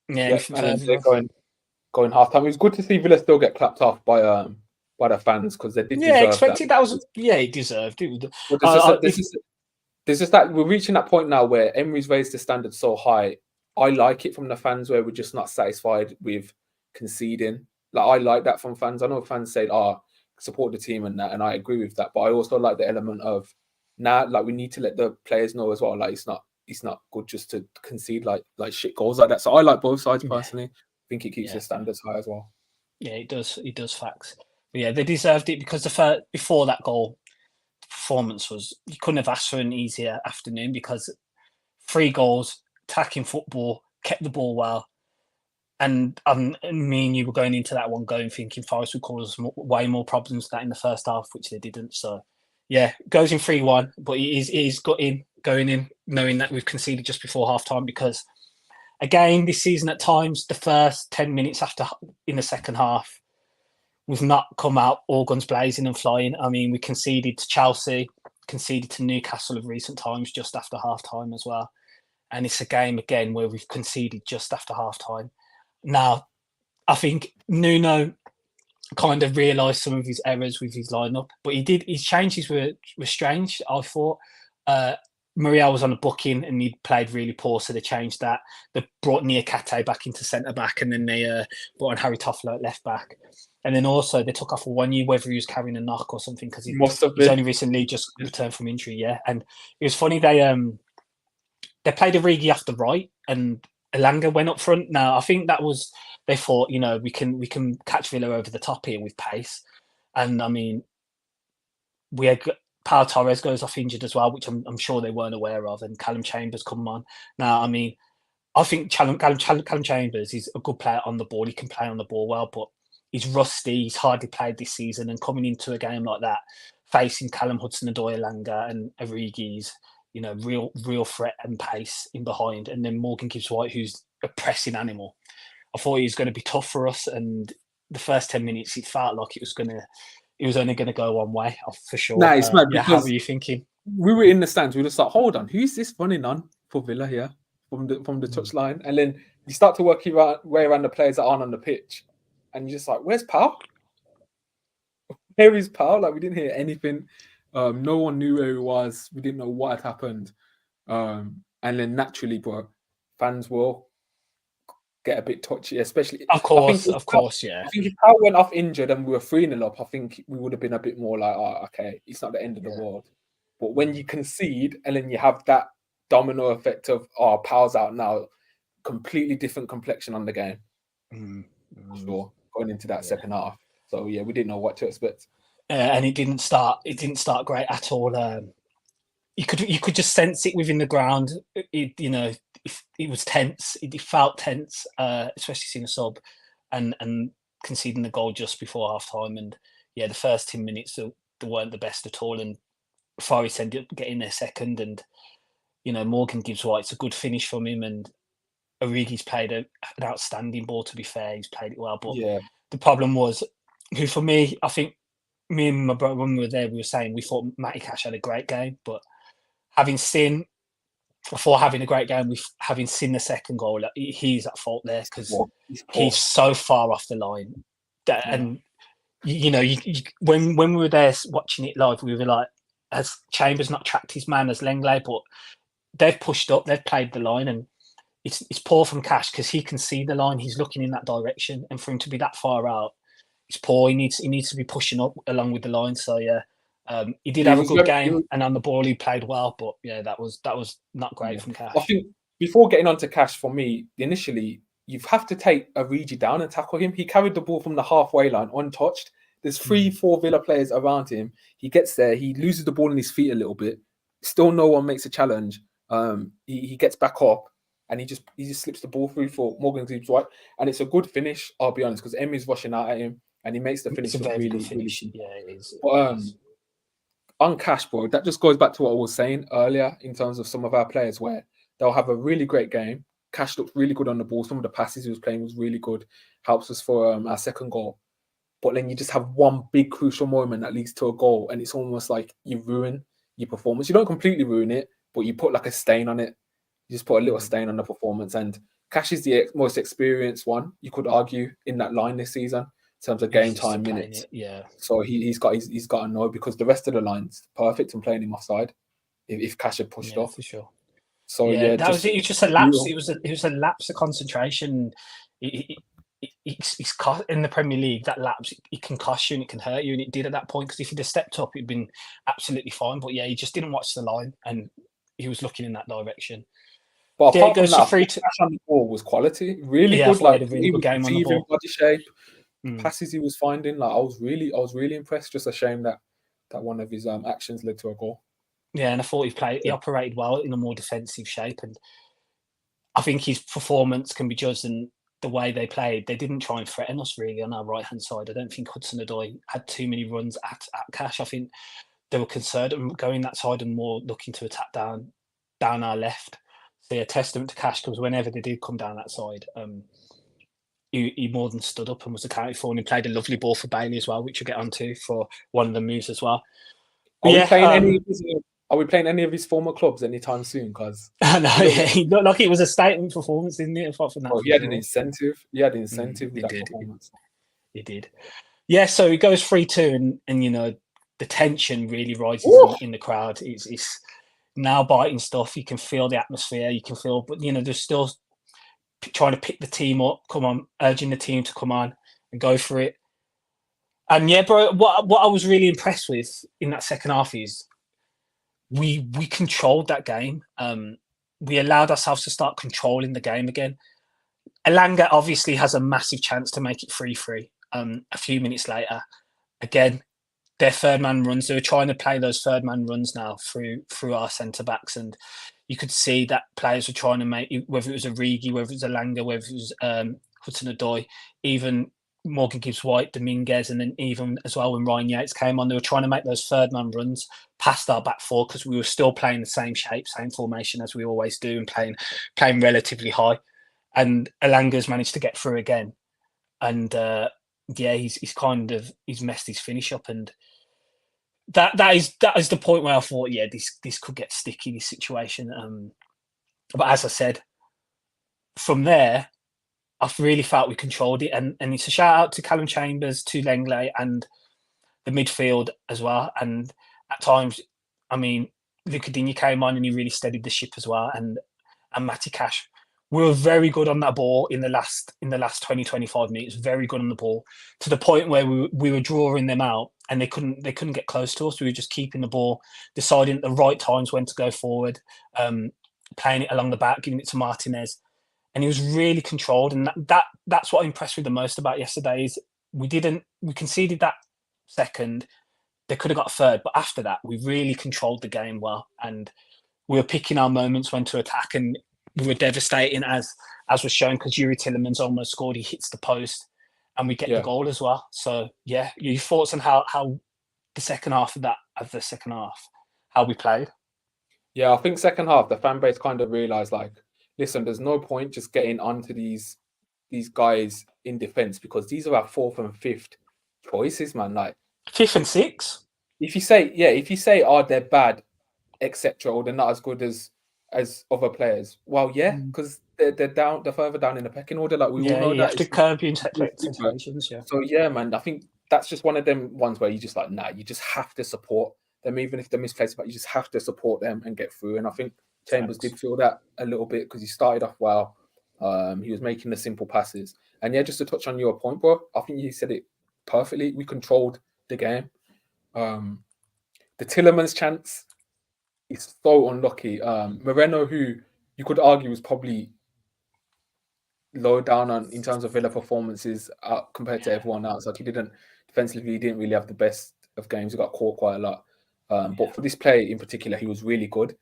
Yeah, and they're going half time. It was good to see Villa still get clapped off by the fans, because they did. Yeah, expected that. He deserved it. There's just that we're reaching that point now where Emery's raised the standard so high. I like it from the fans where we're just not satisfied with conceding. Like, I like that from fans. I know fans say, support the team and that, and I agree with that. But I also like the element of we need to let the players know as well. Like, it's not good just to concede like shit goals like that. So I like both sides personally. I think it keeps the standards high as well. Yeah, it does. It does, facts. But yeah, they deserved it, because before that goal, the performance was, you couldn't have asked for an easier afternoon, because 3 goals, attacking football, kept the ball well. And me and you were going into that one thinking Forest would cause us way more problems than that in the first half, which they didn't. So yeah, goes in 3-1, but it is going in knowing that we've conceded just before half time, because again, this season at times, the first 10 minutes in the second half, we've not come out all guns blazing and flying. I mean, we conceded to Chelsea, conceded to Newcastle of recent times just after half time as well. And it's a game again where we've conceded just after half time. Now, I think Nuno kind of realised some of his errors with his lineup, but his changes were strange, I thought. Muriel was on a booking and he played really poor, so they changed that. They brought Niakhate back into centre-back, and then they brought on Harry Toffler at left-back. And then also they took off for 1 year, whether he was carrying a knock or something, because he's only recently just returned from injury, And it was funny, they played Origi off the right and Elanga went up front. Now, I think that was, they thought, we can catch Villa over the top here with pace. And I mean, we had Pau Torres goes off injured as well, which I'm sure they weren't aware of, and Callum Chambers come on. Now, I mean, I think Callum Chambers is a good player on the ball. He can play on the ball well, but he's rusty. He's hardly played this season, and coming into a game like that, facing Callum Hudson-Odoi, Elanga, and Origi's, real threat and pace in behind, and then Morgan Gibbs-White, who's a pressing animal. I thought he was going to be tough for us, and the first 10 minutes, it felt like it was only going to go one way, for sure. Nah, it's mad how because were you thinking? we were in the stands. We were just like, hold on, who's this running on for Villa here from the touchline? And then you start to work your way around the players that aren't on the pitch, and you're just like, where's Powell? Where is Powell? Like, we didn't hear anything. No one knew where he was. We didn't know what had happened. And then naturally, bro, fans will get a bit touchy, especially. Of course, yeah. I think if Powell went off injured and we were 3-0 up, I think we would have been a bit more like, oh, okay, it's not the end of the world. But when you concede and then you have that domino effect of, oh, Powell's out now, completely different complexion on the game. Sure, going into that second half. So yeah, we didn't know what to expect. And it didn't start great at all. You could just sense it within the ground. It was tense. It felt tense, especially seeing a sub and conceding the goal just before half time. And yeah, the first 10 minutes they weren't the best at all. And Forest ended up getting their second. And Morgan Gibbs-White's a good finish from him, and Origi's played an outstanding ball. To be fair, he's played it well. But the problem was, for me, I think me and my brother, when we were there, we were saying we thought Matty Cash had a great game, but before having a great game, having seen the second goal, he's at fault there because he's so far off the line. And when we were there watching it live, we were like, has Chambers not tracked his man as Lenglet? But they've pushed up, they've played the line, and it's poor from Cash because he can see the line, he's looking in that direction, and for him to be that far out, it's poor. He needs to be pushing up along with the line. So yeah, he did have a good game, and on the ball he played well. But yeah, that was not great from Cash. I think before getting on to Cash, for me, initially you have to take Origi down and tackle him. He carried the ball from the halfway line untouched. There's 3-4 Villa players around him. He gets there, he loses the ball in his feet a little bit. Still, no one makes a challenge. He gets back up. And he just slips the ball through for Morgan Gibbs-White, and it's a good finish. I'll be honest, because Emmy's rushing out at him, and he makes the finish look really, really. Yeah, it is. But on Cash, bro, that just goes back to what I was saying earlier in terms of some of our players where they'll have a really great game. Cash looked really good on the ball. Some of the passes he was playing was really good. Helps us for our second goal. But then you just have one big crucial moment that leads to a goal, and it's almost like you ruin your performance. You don't completely ruin it, but you put like a stain on it. You just put a little stain on the performance, and Cash is the most experienced one, you could argue, in that line this season in terms of game time minutes. So he's got to know, because the rest of the line's perfect and playing him offside if Cash had pushed off. For sure. So it was just a lapse. It was a lapse of concentration. It's in the Premier League, that lapse, it can cost you and it can hurt you, and it did at that point, because if he'd have stepped up, it'd been absolutely fine. But yeah, he just didn't watch the line, and he was looking in that direction. But apart from that, Cash on the ball was quality, really good. Like, a really good game on the ball. Body shape, passes he was finding. Like, I was really impressed. Just a shame that one of his actions led to a goal. Yeah, and I thought he operated well in a more defensive shape, and I think his performance can be judged in the way they played. They didn't try and threaten us really on our right hand side. I don't think Hudson-Odoi had too many runs at Cash. I think they were concerned and going that side and more looking to attack down our left. So yeah, testament to Cash, because whenever they did come down that side, he more than stood up and was accounted for, and he played a lovely ball for Bailey as well, which we'll get onto for one of the moves as well. Are we playing any of his former clubs anytime soon? Because he looked like it was a statement performance, didn't it? Apart from that, he had an incentive. With that performance. He did. Yeah, so it goes 3-2, and the tension really rises in the crowd. It's now biting stuff. You can feel the atmosphere. You can feel, but they're still trying to pick the team up. Come on, urging the team to come on and go for it. And yeah, bro, what I was really impressed with in that second half is we controlled that game. We allowed ourselves to start controlling the game again. Elanga obviously has a massive chance to make it 3-3. A few minutes later, again, their third man runs. They were trying to play those third man runs now through our centre backs, and you could see that players were trying to make, whether it was Origi, whether it was Elanga, whether it was Hudson-Odoi, even Morgan Gibbs-White, Dominguez, and then even as well when Ryan Yates came on, they were trying to make those third-man runs past our back four because we were still playing the same shape, same formation as we always do, and playing relatively high. And Elanga's managed to get through again, and he's messed his finish up, and that is the point where I thought, this could get sticky, this situation. But as I said, from there, I've really felt we controlled it, and it's a shout out to Callum Chambers, to Lenglet, and the midfield as well. And at times, I mean, Luca Digne came on and he really steadied the ship as well. And Matty Cash, we were very good on that ball in the last 20, 25 minutes. Very good on the ball, to the point where we were drawing them out, and they couldn't get close to us. We were just keeping the ball, deciding at the right times when to go forward, playing it along the back, giving it to Martinez. And he was really controlled, and that's what impressed me the most about yesterday. Is we conceded that second, they could have got a third, but after that, we really controlled the game well, and we were picking our moments when to attack, and we were devastating as was shown because Yuri Tillemans almost scored. He hits the post, and we get the goal as well. So your thoughts on how the second half how we played? Yeah, I think second half the fan base kind of realised, like, listen, there's no point just getting onto these guys in defence, because these are our fourth and fifth choices, man. Like fifth and sixth. If you say, oh, they're bad, etc., or they're not as good as other players, well, because they're further down in the pecking order. Like we all know you that have to curb your expectations. Yeah. So man, I think that's just one of them ones where you just like, you just have to support them, even if they're misplaced, but you just have to support them and get through. And I think Chambers did feel that a little bit because he started off well. He was making the simple passes. And just to touch on your point, bro, I think you said it perfectly. We controlled the game. The Tillemans chance is so unlucky. Moreno, who you could argue was probably low down in terms of Villa performances compared to everyone else. Like he didn't really have the best of games. He got caught quite a lot. But for this play in particular, he was really good.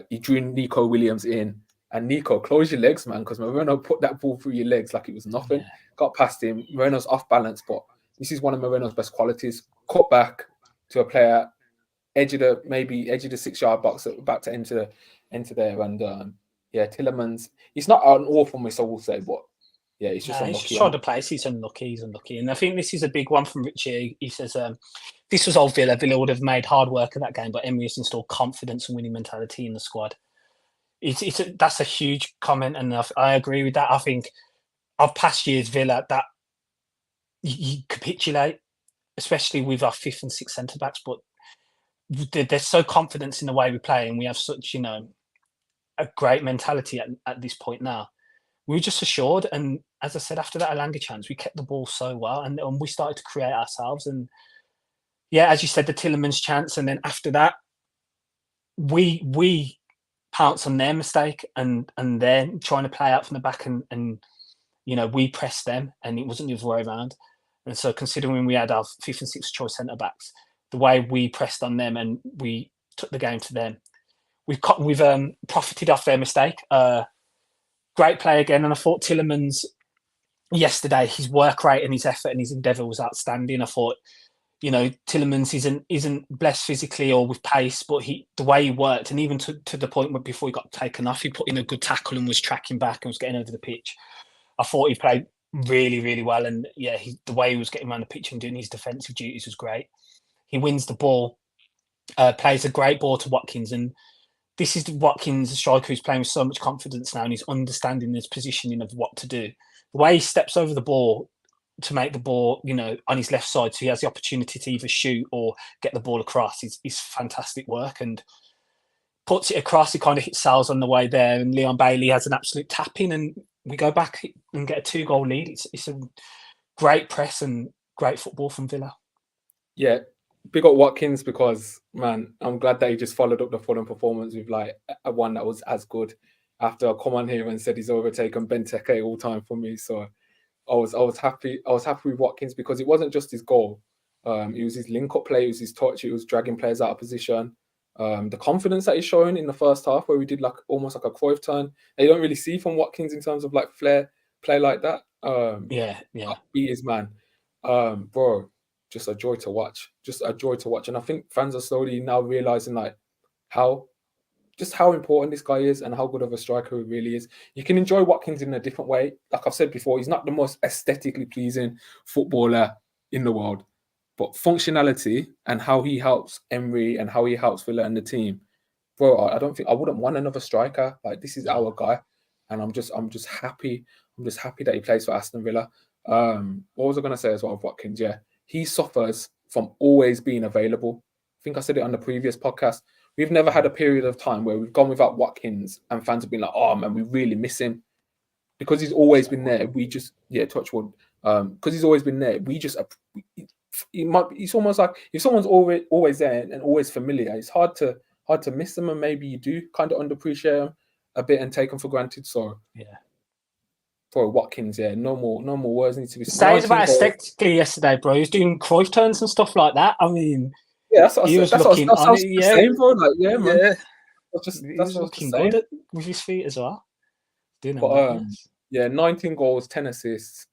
He drew Nico Williams in, and Nico, close your legs, man, because Moreno put that ball through your legs like it was nothing. Got past him. Moreno's off balance, but this is one of Moreno's best qualities. Cut back to a player, edge of the 6-yard box, about to enter there, and Tillemans. He's not an awful miss, I will say, but he's just unlucky. He's just tried to place. He's unlucky, and I think this is a big one from Richie. He says, "This was old Villa. Villa would have made hard work of that game, but Emery has installed confidence and winning mentality in the squad." That's a huge comment, and I agree with that. I think of past years, Villa, that you capitulate, especially with our fifth and sixth centre backs, but they're so confident in the way we play, and we have such a great mentality at this point now. We were just assured, and as I said, after that Elanga chance, we kept the ball so well, and we started to create ourselves. And as you said, the Tillemans chance, and then after that, we pounced on their mistake, and they're trying to play out from the back, and we pressed them, and it wasn't the other way around. And so, considering we had our fifth and sixth choice centre backs, the way we pressed on them and we took the game to them, we've profited off their mistake. Great play again, and I thought Tillemans yesterday, his work rate and his effort and his endeavour was outstanding. I thought, Tillemans isn't blessed physically or with pace, but the way he worked, and even to the point where before he got taken off, he put in a good tackle and was tracking back and was getting over the pitch. I thought he played really, really well, and the way he was getting around the pitch and doing his defensive duties was great. He wins the ball, plays a great ball to Watkins, and this is Watkins, a striker who's playing with so much confidence now, and he's understanding his positioning of what to do. The way he steps over the ball to make the ball, on his left side, so he has the opportunity to either shoot or get the ball across, is fantastic work, and puts it across. He kind of hits Sal's on the way there, and Leon Bailey has an absolute tap-in, and we go back and get a 2-goal lead. It's a great press and great football from Villa. Yeah. Big up Watkins, because, man, I'm glad that he just followed up the Fulham performance with like a one that was as good. After I come on here and said he's overtaken Benteke all time for me, so I was happy. I was happy with Watkins because it wasn't just his goal. It was his link-up play, it was his touch, it was dragging players out of position. The confidence that he's showing in the first half, where we did almost like a Cruyff turn, that you don't really see from Watkins in terms of like flair. play like that. Yeah. Beat his man. Bro, just a joy to watch. Just a joy to watch. And I think fans are slowly now realizing like how important this guy is and how good of a striker he really is. You can enjoy Watkins in a different way. Like I've said before, he's not the most aesthetically pleasing footballer in the world, but functionality and how he helps Emery and how he helps Villa and the team, bro. I don't think I wouldn't want another striker. Like this is our guy, and I'm just happy. I'm just happy that he plays for Aston Villa. What was I going to say as well of Watkins? Yeah, he suffers from always being available. I think I said it on the previous podcast. We've never had a period of time where we've gone without Watkins and fans have been like, "Oh man, we really miss him," because he's always been there. We just touch wood. Because he's always been there. We just it's almost like if someone's always there and always familiar, it's hard to miss them, and maybe you do kind of underappreciate them a bit and take them for granted. So for Watkins, no more words need to be said. Say about aesthetically yesterday, bro. He was doing Cruyff turns and stuff like that. I mean, that's what I was saying, bro. Like, man. Yeah. That's he was looking good with his feet as well. But 19 goals, 10 assists.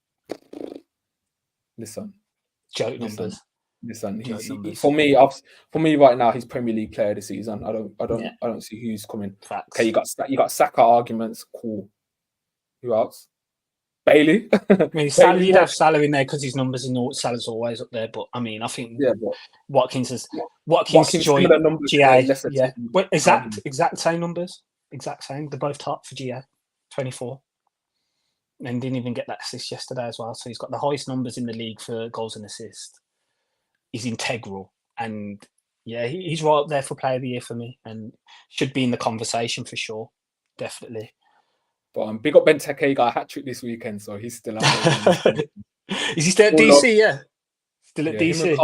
Listen, joke numbers. Listen, for me right now, he's Premier League player of the season. I don't see who's coming. Facts. Okay, you got Saka arguments. Cool. Who else? Bailey. I mean, you'd have Salah in there because his numbers and Salah's always up there. But I mean, I think Watkins joined GA. Yeah, exact same numbers. Exact same. They're both top for GA. 24. And didn't even get that assist yesterday as well. So he's got the highest numbers in the league for goals and assists. He's integral. And he's right up there for Player of the Year for me and should be in the conversation for sure. Definitely. But big up Benteke, he got a hat-trick this weekend, so he's still out there. Is he still at DC? Yeah. Still at DC?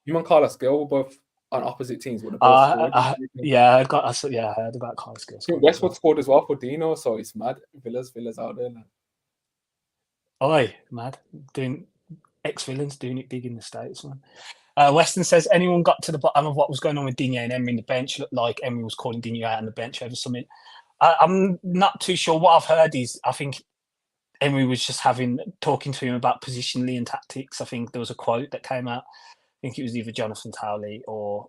Him and Carlos Gill were both on opposite teams. I heard about Carlos Gill. Westwood scored as well for Dino, so it's mad. Villa's out there now. Oi, mad. Doing ex-villains doing it big in the States, man. Weston says, anyone got to the bottom of what was going on with Digne and Emery in the bench? Looked like Emery was calling Digne out on the bench over something. I'm not too sure. What I've heard is I think Emery was just talking to him about positionally and tactics. I think there was a quote that came out. I think it was either Jonathan Towley or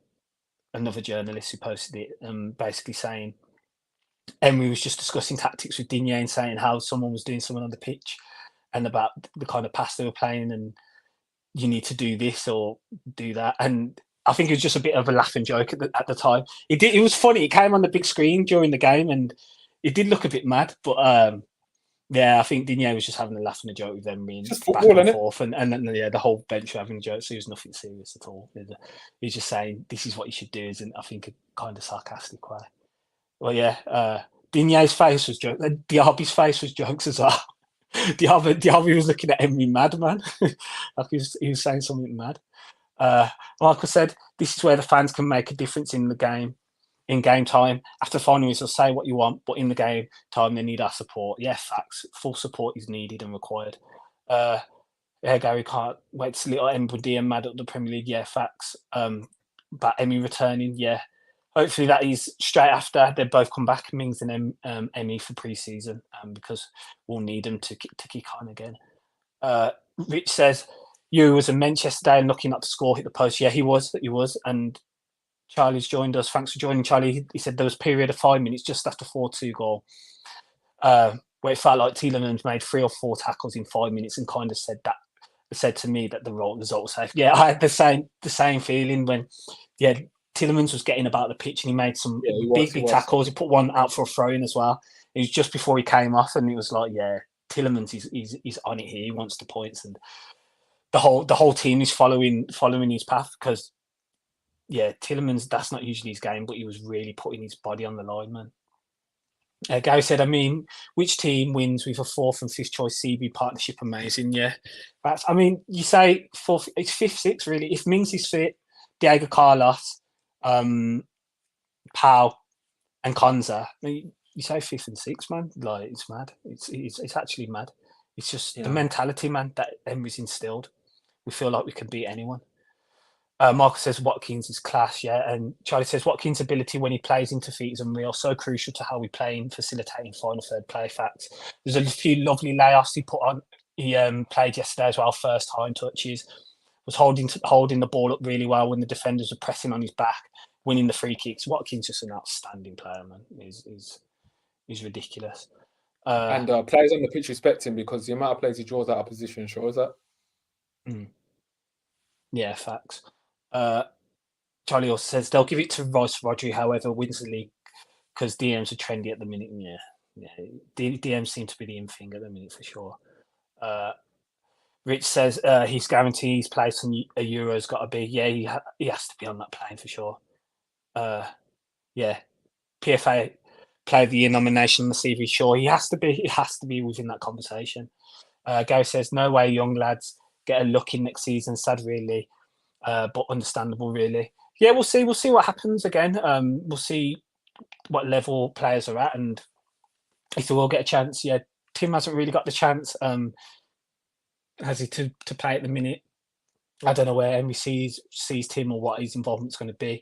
another journalist who posted it, basically saying Emery was just discussing tactics with Digne and saying how someone was doing something on the pitch and about the kind of pass they were playing and you need to do this or do that. And I think it was just a bit of a laughing joke at the time. It was funny. It came on the big screen during the game, and it did look a bit mad. But I think Digne was just having a laugh and a joke with them, being just football, back and forth, and the whole bench were having jokes. So it was nothing serious at all. He was just saying this is what you should do, and I think a kind of sarcastic way. Well, Digne's face was jokes. Diaby's face was jokes as well. Diaby was looking at Emery mad, man. Like he was saying something mad. Michael said, this is where the fans can make a difference in the game, in game time. After final whistle, say what you want, but in the game time, they need our support. Yeah, facts. Full support is needed and required. Gary can't wait to see little Embody and mad at the Premier League. Yeah, facts. But Emery returning, yeah. Hopefully that is straight after they both come back, Mings and Emery for pre-season, because we'll need them to kick on again. Rich says, you was a mensch yesterday and lucky not to score, hit the post. Yeah, he was. And Charlie's joined us. Thanks for joining, Charlie. He said there was a period of 5 minutes just after 4-2 goal where it felt like Tielemans made 3 or 4 tackles in 5 minutes and kind of said to me that the result was safe. Yeah, I had the same feeling when, Tielemans was getting about the pitch and he made some big tackles. He put one out for a throw-in as well. It was just before he came off and it was like, Tielemans he's on it here. He wants the points and the whole team is following his path because Tielemans, that's not usually his game, but he was really putting his body on the line, man. Gary said, I mean, which team wins with a 4th and 5th choice CB partnership? Amazing, yeah. You say 4th, it's 5th, 6th really. If Mings is fit, Diego Carlos, Pau, and Konza, you say 5th and 6th, man. Like it's mad. It's actually mad. It's just the mentality, man, that Emery's instilled. We feel like we can beat anyone. Marcus says Watkins is class, yeah. And Charlie says Watkins' ability when he plays into feet is unreal, so crucial to how we play in facilitating final third play. Facts. There's a few lovely layoffs he put on. He played yesterday as well, first time touches. Was holding the ball up really well when the defenders were pressing on his back, winning the free kicks. Watkins just an outstanding player, man. He's ridiculous. And players on the pitch respect him because the amount of players he draws out of position shows that. Yeah, facts. Charlie also says they'll give it to Rice Rodri, however, wins the league because DMs are trendy at the minute. Yeah. DMs seem to be the in thing at the minute for sure. Rich says he's guaranteed his place on a Euro's got to be. Yeah, he has to be on that plane for sure. Yeah, PFA Player of the Year nomination on the CV. Sure, he has to be. It has to be within that conversation. Gary says no way young lads get a look in next season. Sad, really, but understandable, really. Yeah, we'll see. We'll see what happens again. We'll see what level players are at, and if they will get a chance. Yeah, Tim hasn't really got the chance. Has he to play at the minute? I don't know where Emery sees Tim or what his involvement's going to be.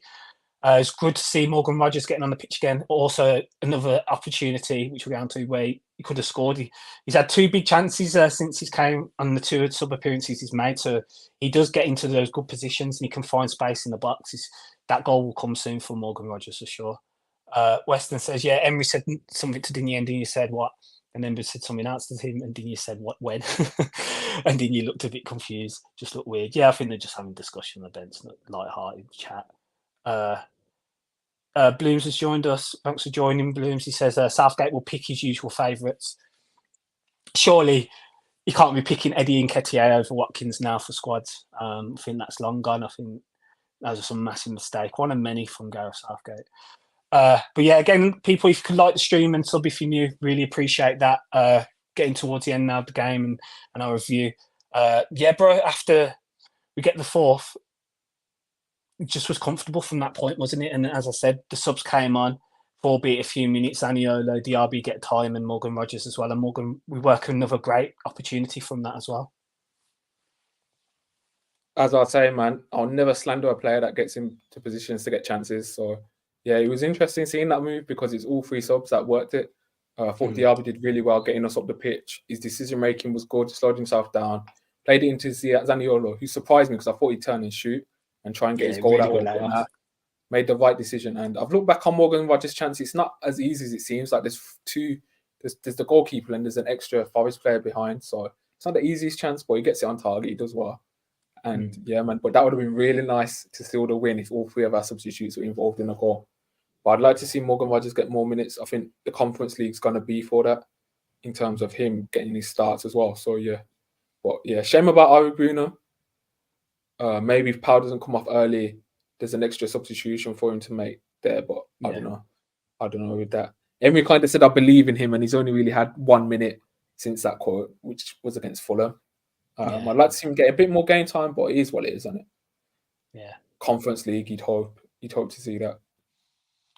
It's good to see Morgan Rogers getting on the pitch again. Also, another opportunity, which we're going to, where he could have scored. He's had 2 big chances since he's came on the 2 sub appearances he's made. So he does get into those good positions and he can find space in the box. That goal will come soon for Morgan Rogers for sure. Weston says, yeah, Emery said something to Digne and Digne said what? And then said something else to him, and Digne said, what, when? And Digne looked a bit confused, just looked weird. Yeah, I think they're just having a discussion on the bench, light-hearted chat. Blooms has joined us. Thanks for joining, Blooms. He says Southgate will pick his usual favourites. Surely you can't be picking Eddie Nketiah over Watkins now for squads. I think that's long gone. I think that was some massive mistake. One of many from Gareth Southgate. But yeah, again, people, if you could like the stream and sub if you're new, really appreciate that. Getting towards the end now of the game and our review. Yeah, bro, after we get the 4th, it just was comfortable from that point, wasn't it? And as I said, the subs came on, albeit a few minutes. Zaniolo, DRB get time, and Morgan Rogers as well. And Morgan, we work another great opportunity from that as well. As I say, man, I'll never slander a player that gets into positions to get chances. So, yeah, it was interesting seeing that move because it's all 3 subs that worked it. I thought Diaby did really well getting us up the pitch. His decision-making was good, slowed himself down, played it into Zaniolo, who surprised me because I thought he'd turn and shoot and try and get his goal really that way. Made the right decision. And I've looked back on Morgan Rogers' chance. It's not as easy as it seems. Like there's the goalkeeper and there's an extra Forest player behind. So it's not the easiest chance, but he gets it on target. He does well. And yeah, man, but that would have been really nice to seal the win if all 3 of our substitutes were involved in a goal. But I'd like to see Morgan Rogers get more minutes. I think the Conference League's going to be for that in terms of him getting his starts as well. So yeah, but yeah, shame about Ari Bruno. Maybe if Powell doesn't come off early, there's an extra substitution for him to make there. But I don't know with that. Emery kind of said I believe in him, and he's only really had 1 minute since that quote, which was against Fulham. I'd like to see him get a bit more game time, but it is what it is, isn't it? Yeah. Conference League, you'd hope to see that.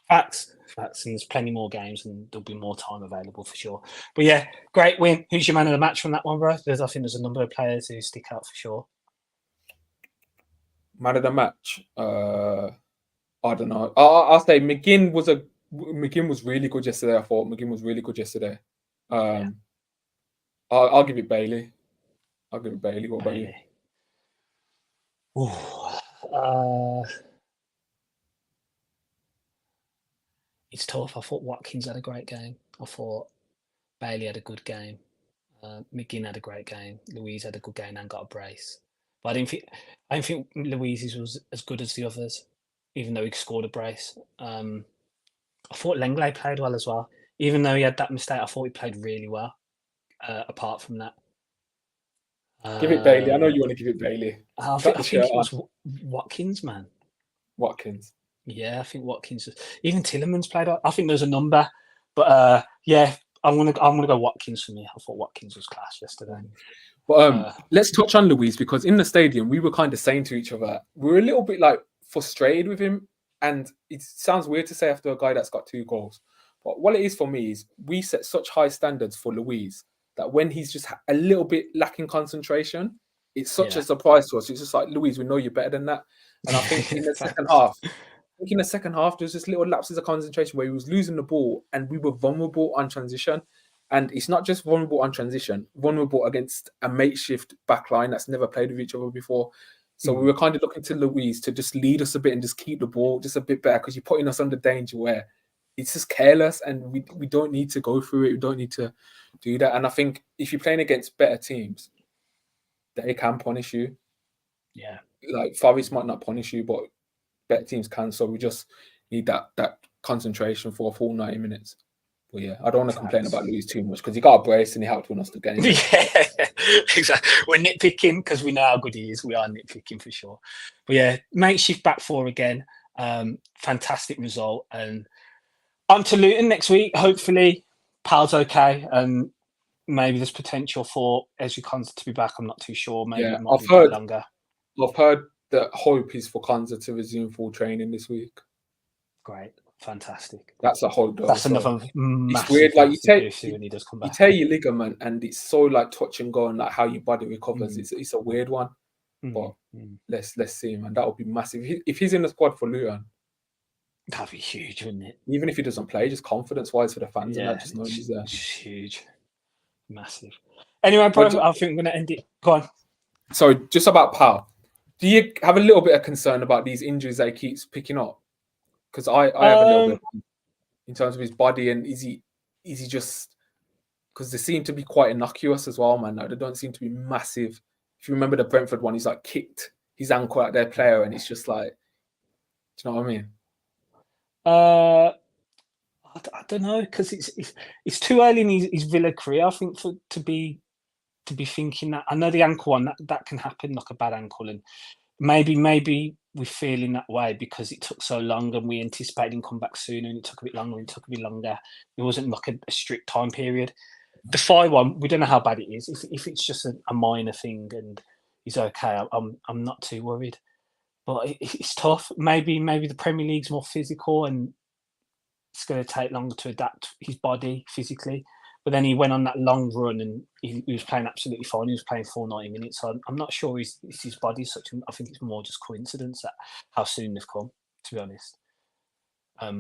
Facts. And there's plenty more games and there'll be more time available for sure. But yeah, great win. Who's your man of the match from that one, bro? I think there's a number of players who stick out for sure. Man of the match? I don't know. I'll say McGinn was really good yesterday. I thought McGinn was really good yesterday. I'll give it Bailey. What about you? It's tough. I thought Watkins had a great game. I thought Bailey had a good game. McGinn had a great game. Luiz had a good game and got a brace. But I didn't think Luiz's was as good as the others, even though he scored a brace. I thought Lenglet played well as well. Even though he had that mistake, I thought he played really well. Apart from that. Give it Bailey. I know you want to give it Bailey. I think it was Watkins, man. Watkins. Yeah, I think Watkins. Even Tillemans played. I think there's a number, but yeah, I'm gonna go Watkins for me. I thought Watkins was class yesterday. But let's touch on Luiz because in the stadium we were kind of saying to each other we were a little bit like frustrated with him, and it sounds weird to say after a guy that's got 2 goals. But what it is for me is we set such high standards for Luiz that when he's just a little bit lacking concentration, it's such a surprise to us. It's just like, Luiz, we know you're better than that. And I think in the second half, there was just little lapses of concentration where he was losing the ball and we were vulnerable on transition. And it's not just vulnerable on transition, vulnerable against a makeshift backline that's never played with each other before. So we were kind of looking to Luiz to just lead us a bit and just keep the ball just a bit better, because you're putting us under danger where it's just careless and we don't need to go through it. We don't need to do that. And I think if you're playing against better teams, they can punish you. Yeah. Like Forest might not punish you, but better teams can. So we just need that concentration for a full 90 minutes. But yeah, I don't want to complain about Luiz too much, because he got a brace and he helped win us the game. Yeah, exactly. We're nitpicking because we know how good he is. We are nitpicking for sure. But yeah, makeshift back four again. Fantastic result. And on to Luton next week. Hopefully, Pal's okay. And maybe there's potential for Ezri Konsa to be back. I'm not too sure. Maybe it might be a bit longer. I've heard that hope is for Konsa to resume full training this week. Great. Fantastic. That's a hope though. That's another massive, it's weird. Like when he does come back. You tear your ligament and it's so like touch and go, and like how your body recovers. It's a weird one. But let's see, man. That would be massive. If he's in the squad for Luton, that'd be huge, wouldn't it? Even if he doesn't play, just confidence-wise for the fans, and that just knowing he's there. It's huge. Massive. Anyway, bro, I think I'm going to end it. Go on. So, just about Pal. Do you have a little bit of concern about these injuries that he keeps picking up? Because I have a little bit in terms of his body, and is he just, because they seem to be quite innocuous as well, man. Like, they don't seem to be massive. If you remember the Brentford one, he's like kicked his ankle at their player, and it's just like, do you know what I mean? I don't know, because it's too early in his Villa career, I think, to be thinking that. I know the ankle one that can happen, like a bad ankle, and maybe we're feeling that way because it took so long and we anticipated him come back sooner, and it took a bit longer and it took a bit longer. It wasn't like a strict time period. The Fire one, we don't know how bad it is. If it's just a minor thing and he's okay, I'm not too worried. But it's tough. Maybe the Premier League's more physical and it's going to take longer to adapt his body physically. But then he went on that long run and he was playing absolutely fine. He was playing full 90 minutes. So I'm not sure it's his body such. I think it's more just coincidence that how soon they've come, to be honest. I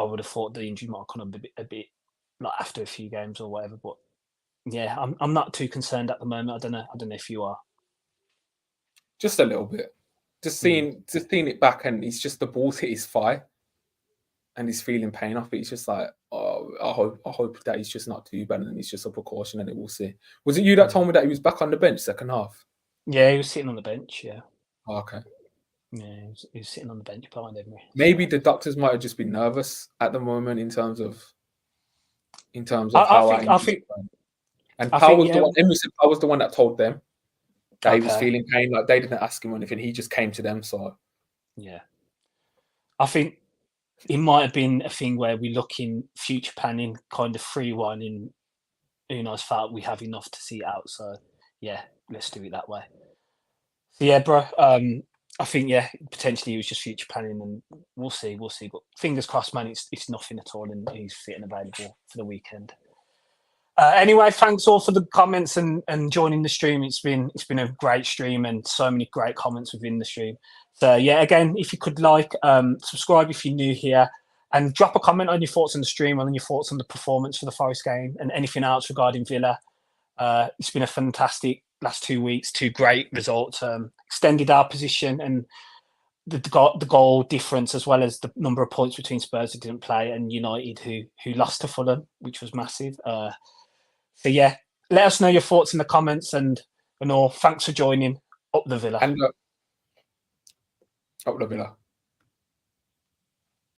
would have thought the injury might come a bit like after a few games or whatever. But yeah, I'm not too concerned at the moment. I don't know if you are. Just a little bit. Just seeing it back, and it's just the ball's hit his thigh, and he's feeling pain off it. He's just like, oh, I hope that he's just not too bad, and it's just a precaution, and it will see. Was it you that told me that he was back on the bench second half? Yeah, he was sitting on the bench. Yeah. Oh, okay. Yeah, he was sitting on the bench behind Emery. Maybe the doctors might have just been nervous at the moment in terms of how I think. And Powell was the one. Emery said Powell was the one that told them that he was feeling pain. Like, they didn't ask him anything; he just came to them. So, yeah, I think it might have been a thing where we look in future planning, kind of 3-1, and Unai's felt we have enough to see it out. So, yeah, let's do it that way. So, yeah, bro. I think potentially it was just future planning, and we'll see. But fingers crossed, man. It's nothing at all, and he's fit and available for the weekend. Anyway, thanks all for the comments and joining the stream. It's been a great stream and so many great comments within the stream. So yeah, again, if you could subscribe if you're new here, and drop a comment on your thoughts on the stream, on your thoughts on the performance for the Forest game and anything else regarding Villa. It's been a fantastic last 2 weeks, 2 great results, extended our position and the goal difference, as well as the number of points between Spurs who didn't play and United who lost to Fulham, which was massive. So yeah, let us know your thoughts in the comments and all. Thanks for joining. Up the Villa. And up the Villa.